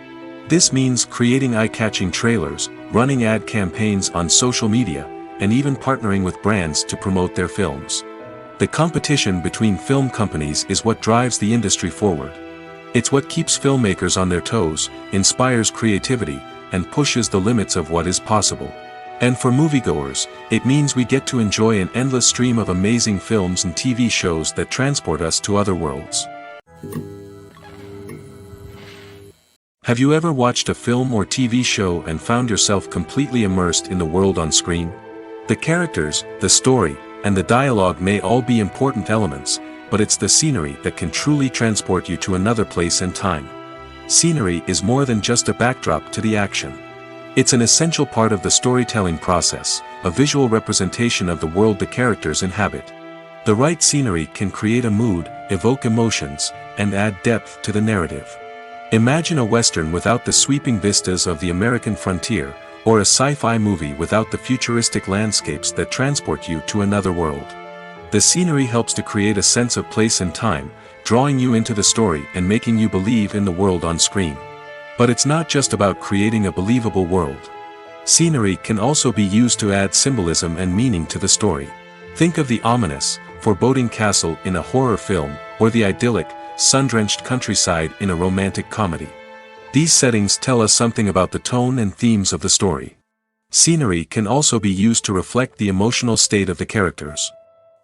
S2: This means creating eye-catching trailers, running ad campaigns on social media, and even partnering with brands to promote their films. The competition between film companies is what drives the industry forward. It's what keeps filmmakers on their toes, inspires creativity, and pushes the limits of what is possible. And for moviegoers, it means we get to enjoy an endless stream of amazing films and TV shows that transport us to other worlds. Have you ever watched a film or TV show and found yourself completely immersed in the world on screen? The characters, the story, and the dialogue may all be important elements, but it's the scenery that can truly transport you to another place and time. Scenery is more than just a backdrop to the action. It's an essential part of the storytelling process, a visual representation of the world the characters inhabit. The right scenery can create a mood, evoke emotions, and add depth to the narrative. Imagine a Western without the sweeping vistas of the American frontier, or a sci-fi movie without the futuristic landscapes that transport you to another world. The scenery helps to create a sense of place and time, drawing you into the story and making you believe in the world on screen. But it's not just about creating a believable world. Scenery can also be used to add symbolism and meaning to the story. Think of the ominous, foreboding castle in a horror film, or the idyllic, sun-drenched countryside in a romantic comedy. These settings tell us something about the tone and themes of the story. Scenery can also be used to reflect the emotional state of the characters.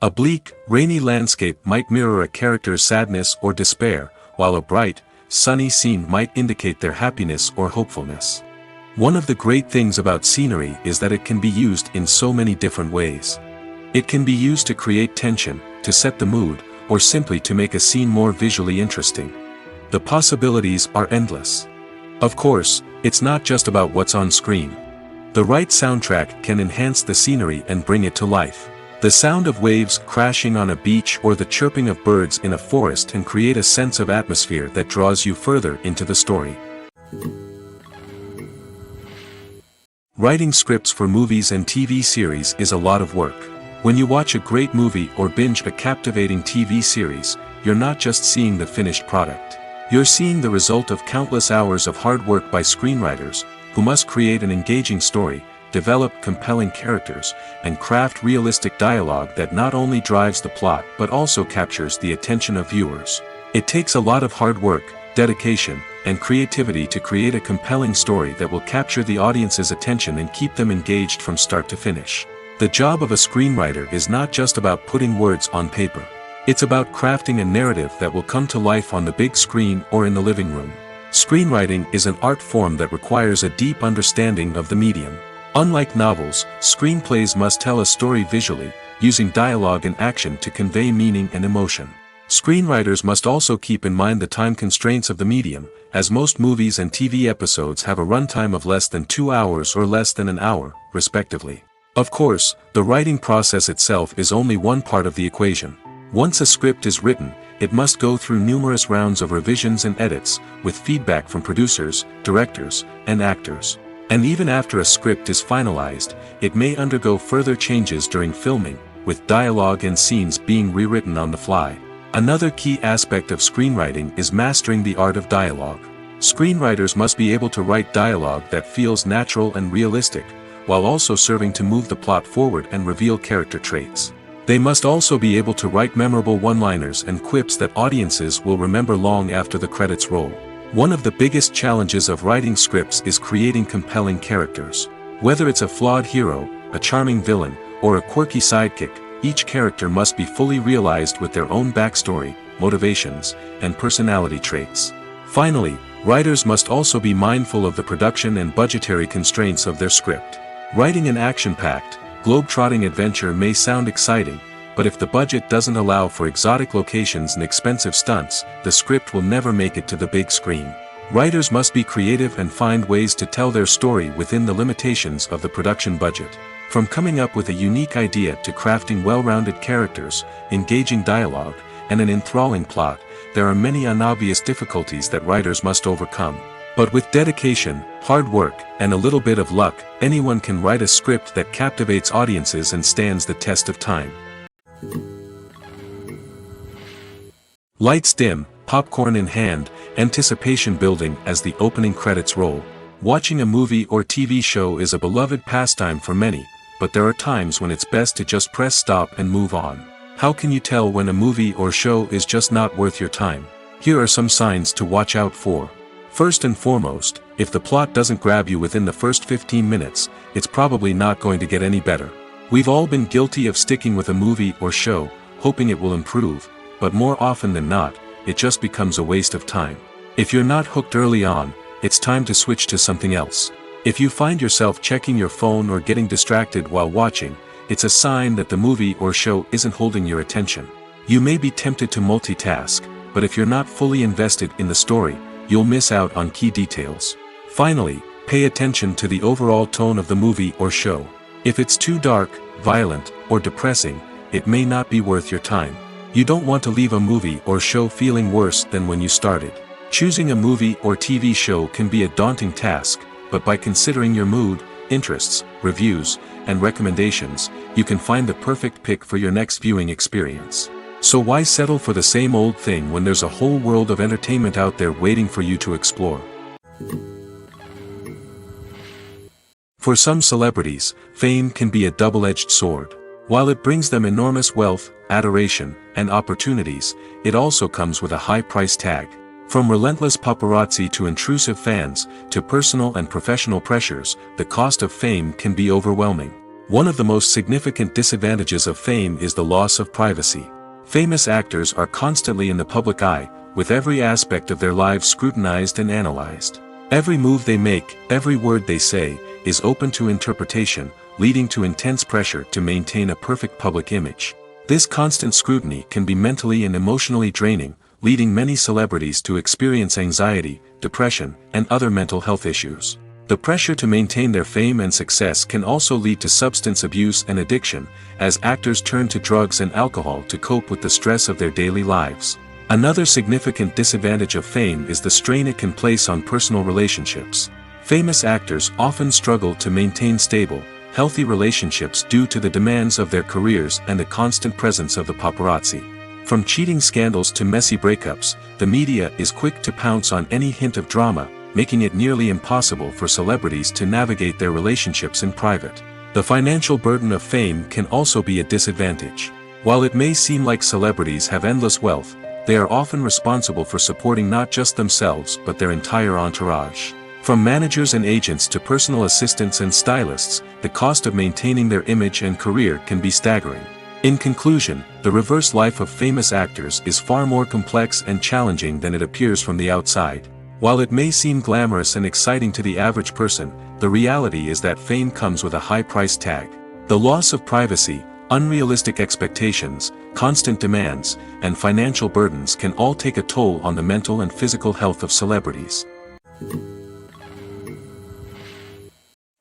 S2: A bleak, rainy landscape might mirror a character's sadness or despair, while a bright, sunny scene might indicate their happiness or hopefulness. One of the great things about scenery is that it can be used in so many different ways. It can be used to create tension, to set the mood, or simply to make a scene more visually interesting. The possibilities are endless. Of course, it's not just about what's on screen. The right soundtrack can enhance the scenery and bring it to life. The sound of waves crashing on a beach or the chirping of birds in a forest can create a sense of atmosphere that draws you further into the story. Writing scripts for movies and TV series is a lot of work. When you watch a great movie or binge a captivating TV series, you're not just seeing the finished product. You're seeing the result of countless hours of hard work by screenwriters, who must create an engaging story, develop compelling characters, and craft realistic dialogue that not only drives the plot but also captures the attention of viewers. It takes a lot of hard work, dedication, and creativity to create a compelling story that will capture the audience's attention and keep them engaged from start to finish. The job of a screenwriter is not just about putting words on paper. It's about crafting a narrative that will come to life on the big screen or in the living room. Screenwriting is an art form that requires a deep understanding of the medium. Unlike novels, screenplays must tell a story visually, using dialogue and action to convey meaning and emotion. Screenwriters must also keep in mind the time constraints of the medium, as most movies and TV episodes have a runtime of less than 2 hours or less than an hour, respectively. Of course, the writing process itself is only one part of the equation. Once a script is written, it must go through numerous rounds of revisions and edits, with feedback from producers, directors, and actors. And even after a script is finalized, it may undergo further changes during filming, with dialogue and scenes being rewritten on the fly. Another key aspect of screenwriting is mastering the art of dialogue. Screenwriters must be able to write dialogue that feels natural and realistic, while also serving to move the plot forward and reveal character traits. They must also be able to write memorable one-liners and quips that audiences will remember long after the credits roll. One of the biggest challenges of writing scripts is creating compelling characters. Whether it's a flawed hero, a charming villain, or a quirky sidekick, each character must be fully realized with their own backstory, motivations, and personality traits. Finally, writers must also be mindful of the production and budgetary constraints of their script. Writing an action-packed, globe-trotting adventure may sound exciting, but if the budget doesn't allow for exotic locations and expensive stunts, the script will never make it to the big screen. Writers must be creative and find ways to tell their story within the limitations of the production budget. From coming up with a unique idea to crafting well-rounded characters, engaging dialogue, and an enthralling plot, there are many unobvious difficulties that writers must overcome. But with dedication, hard work, and a little bit of luck, anyone can write a script that captivates audiences and stands the test of time. Lights dim, popcorn in hand, anticipation building as the opening credits roll. Watching a movie or TV show is a beloved pastime for many, but there are times when it's best to just press stop and move on. How can you tell when a movie or show is just not worth your time? Here are some signs to watch out for. First and foremost, if the plot doesn't grab you within the first 15 minutes, it's probably not going to get any better. We've all been guilty of sticking with a movie or show, hoping it will improve, but more often than not, it just becomes a waste of time. If you're not hooked early on, it's time to switch to something else. If you find yourself checking your phone or getting distracted while watching, it's a sign that the movie or show isn't holding your attention. You may be tempted to multitask, but if you're not fully invested in the story, you'll miss out on key details. Finally, pay attention to the overall tone of the movie or show. If it's too dark, violent, or depressing, it may not be worth your time. You don't want to leave a movie or show feeling worse than when you started. Choosing a movie or TV show can be a daunting task, but by considering your mood, interests, reviews, and recommendations, you can find the perfect pick for your next viewing experience. So why settle for the same old thing when there's a whole world of entertainment out there waiting for you to explore? For some celebrities, fame can be a double-edged sword. While it brings them enormous wealth, adoration, and opportunities, it also comes with a high price tag. From relentless paparazzi to intrusive fans, to personal and professional pressures, the cost of fame can be overwhelming. One of the most significant disadvantages of fame is the loss of privacy. Famous actors are constantly in the public eye, with every aspect of their lives scrutinized and analyzed. Every move they make, every word they say, is open to interpretation, leading to intense pressure to maintain a perfect public image. This constant scrutiny can be mentally and emotionally draining, leading many celebrities to experience anxiety, depression, and other mental health issues. The pressure to maintain their fame and success can also lead to substance abuse and addiction, as actors turn to drugs and alcohol to cope with the stress of their daily lives. Another significant disadvantage of fame is the strain it can place on personal relationships. Famous actors often struggle to maintain stable, healthy relationships due to the demands of their careers and the constant presence of the paparazzi. From cheating scandals to messy breakups, the media is quick to pounce on any hint of drama, making it nearly impossible for celebrities to navigate their relationships in private. The financial burden of fame can also be a disadvantage. While it may seem like celebrities have endless wealth, they are often responsible for supporting not just themselves but their entire entourage. From managers and agents to personal assistants and stylists, the cost of maintaining their image and career can be staggering. In conclusion, the reverse life of famous actors is far more complex and challenging than it appears from the outside. While it may seem glamorous and exciting to the average person, the reality is that fame comes with a high price tag. The loss of privacy, unrealistic expectations, constant demands, and financial burdens can all take a toll on the mental and physical health of celebrities.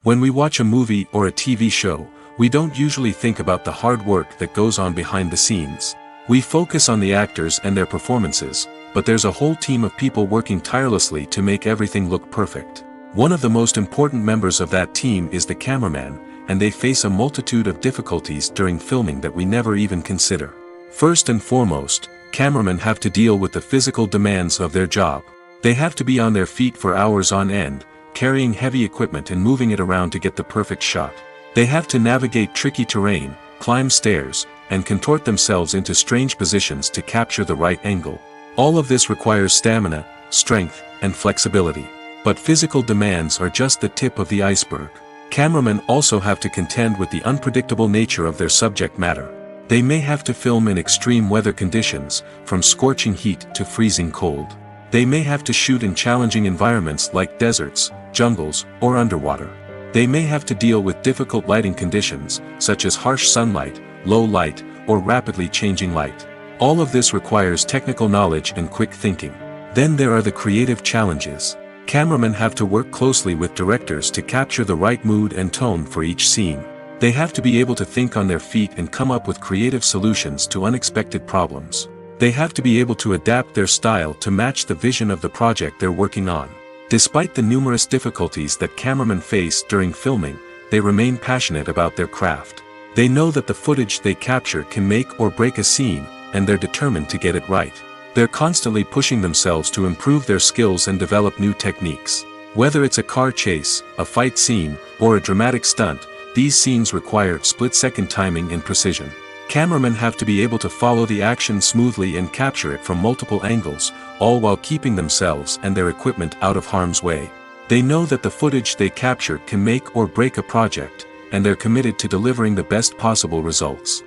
S2: When we watch a movie or a TV show, we don't usually think about the hard work that goes on behind the scenes. We focus on the actors and their performances, but there's a whole team of people working tirelessly to make everything look perfect. One of the most important members of that team is the cameraman, and they face a multitude of difficulties during filming that we never even consider. First and foremost, cameramen have to deal with the physical demands of their job. They have to be on their feet for hours on end, carrying heavy equipment and moving it around to get the perfect shot. They have to navigate tricky terrain, climb stairs, and contort themselves into strange positions to capture the right angle. All of this requires stamina, strength, and flexibility. But physical demands are just the tip of the iceberg. Cameramen also have to contend with the unpredictable nature of their subject matter. They may have to film in extreme weather conditions, from scorching heat to freezing cold. They may have to shoot in challenging environments like deserts, jungles, or underwater. They may have to deal with difficult lighting conditions, such as harsh sunlight, low light, or rapidly changing light. All of this requires technical knowledge and quick thinking. Then there are the creative challenges. Cameramen have to work closely with directors to capture the right mood and tone for each scene. They have to be able to think on their feet and come up with creative solutions to unexpected problems. They have to be able to adapt their style to match the vision of the project they're working on. Despite the numerous difficulties that cameramen face during filming, they remain passionate about their craft. They know that the footage they capture can make or break a scene, and they're determined to get it right. They're constantly pushing themselves to improve their skills and develop new techniques. Whether it's a car chase, a fight scene, or a dramatic stunt, these scenes require split-second timing and precision. Cameramen have to be able to follow the action smoothly and capture it from multiple angles, all while keeping themselves and their equipment out of harm's way. They know that the footage they capture can make or break a project, and they're committed to delivering the best possible results.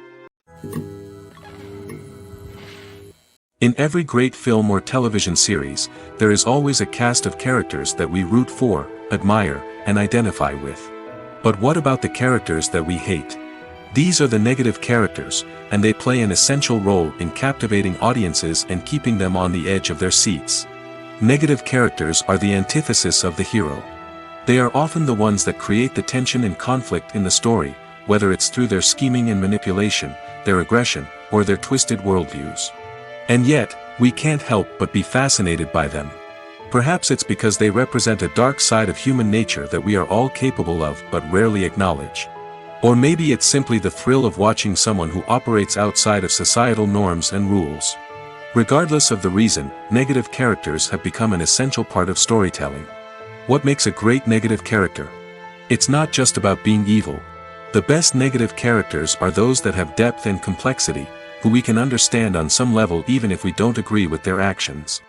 S2: In every great film or television series, there is always a cast of characters that we root for, admire, and identify with. But what about the characters that we hate? These are the negative characters, and they play an essential role in captivating audiences and keeping them on the edge of their seats. Negative characters are the antithesis of the hero. They are often the ones that create the tension and conflict in the story, whether it's through their scheming and manipulation, their aggression, or their twisted worldviews. And yet, we can't help but be fascinated by them. Perhaps it's because they represent a dark side of human nature that we are all capable of but rarely acknowledge. Or maybe it's simply the thrill of watching someone who operates outside of societal norms and rules. Regardless of the reason, negative characters have become an essential part of storytelling. What makes a great negative character? It's not just about being evil. The best negative characters are those that have depth and complexity, who we can understand on some level even if we don't agree with their actions.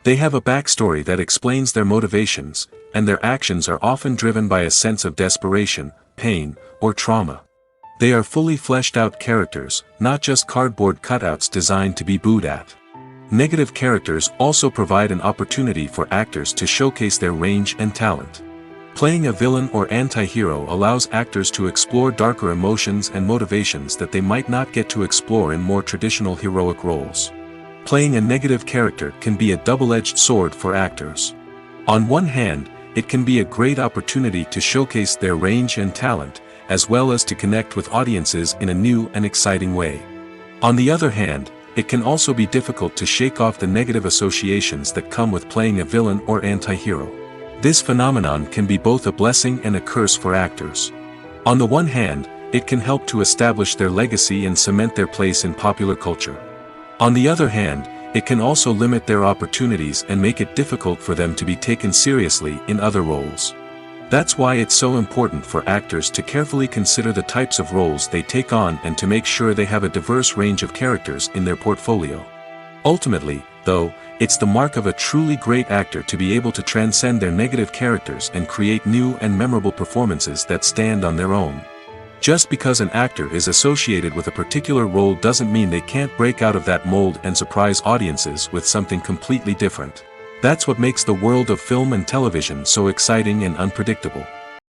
S2: They have a backstory that explains their motivations, and their actions are often driven by a sense of desperation, pain, or trauma. They are fully fleshed out characters, not just cardboard cutouts designed to be booed at. Negative characters also provide an opportunity for actors to showcase their range and talent. Playing a villain or anti-hero allows actors to explore darker emotions and motivations that they might not get to explore in more traditional heroic roles. Playing a negative character can be a double-edged sword for actors. On one hand, it can be a great opportunity to showcase their range and talent, as well as to connect with audiences in a new and exciting way. On the other hand, it can also be difficult to shake off the negative associations that come with playing a villain or anti-hero. This phenomenon can be both a blessing and a curse for actors. On the one hand, it can help to establish their legacy and cement their place in popular culture. On the other hand, it can also limit their opportunities and make it difficult for them to be taken seriously in other roles. That's why it's so important for actors to carefully consider the types of roles they take on and to make sure they have a diverse range of characters in their portfolio. Ultimately, though, it's the mark of a truly great actor to be able to transcend their negative characters and create new and memorable performances that stand on their own. Just because an actor is associated with a particular role doesn't mean they can't break out of that mold and surprise audiences with something completely different. That's what makes the world of film and television so exciting and unpredictable.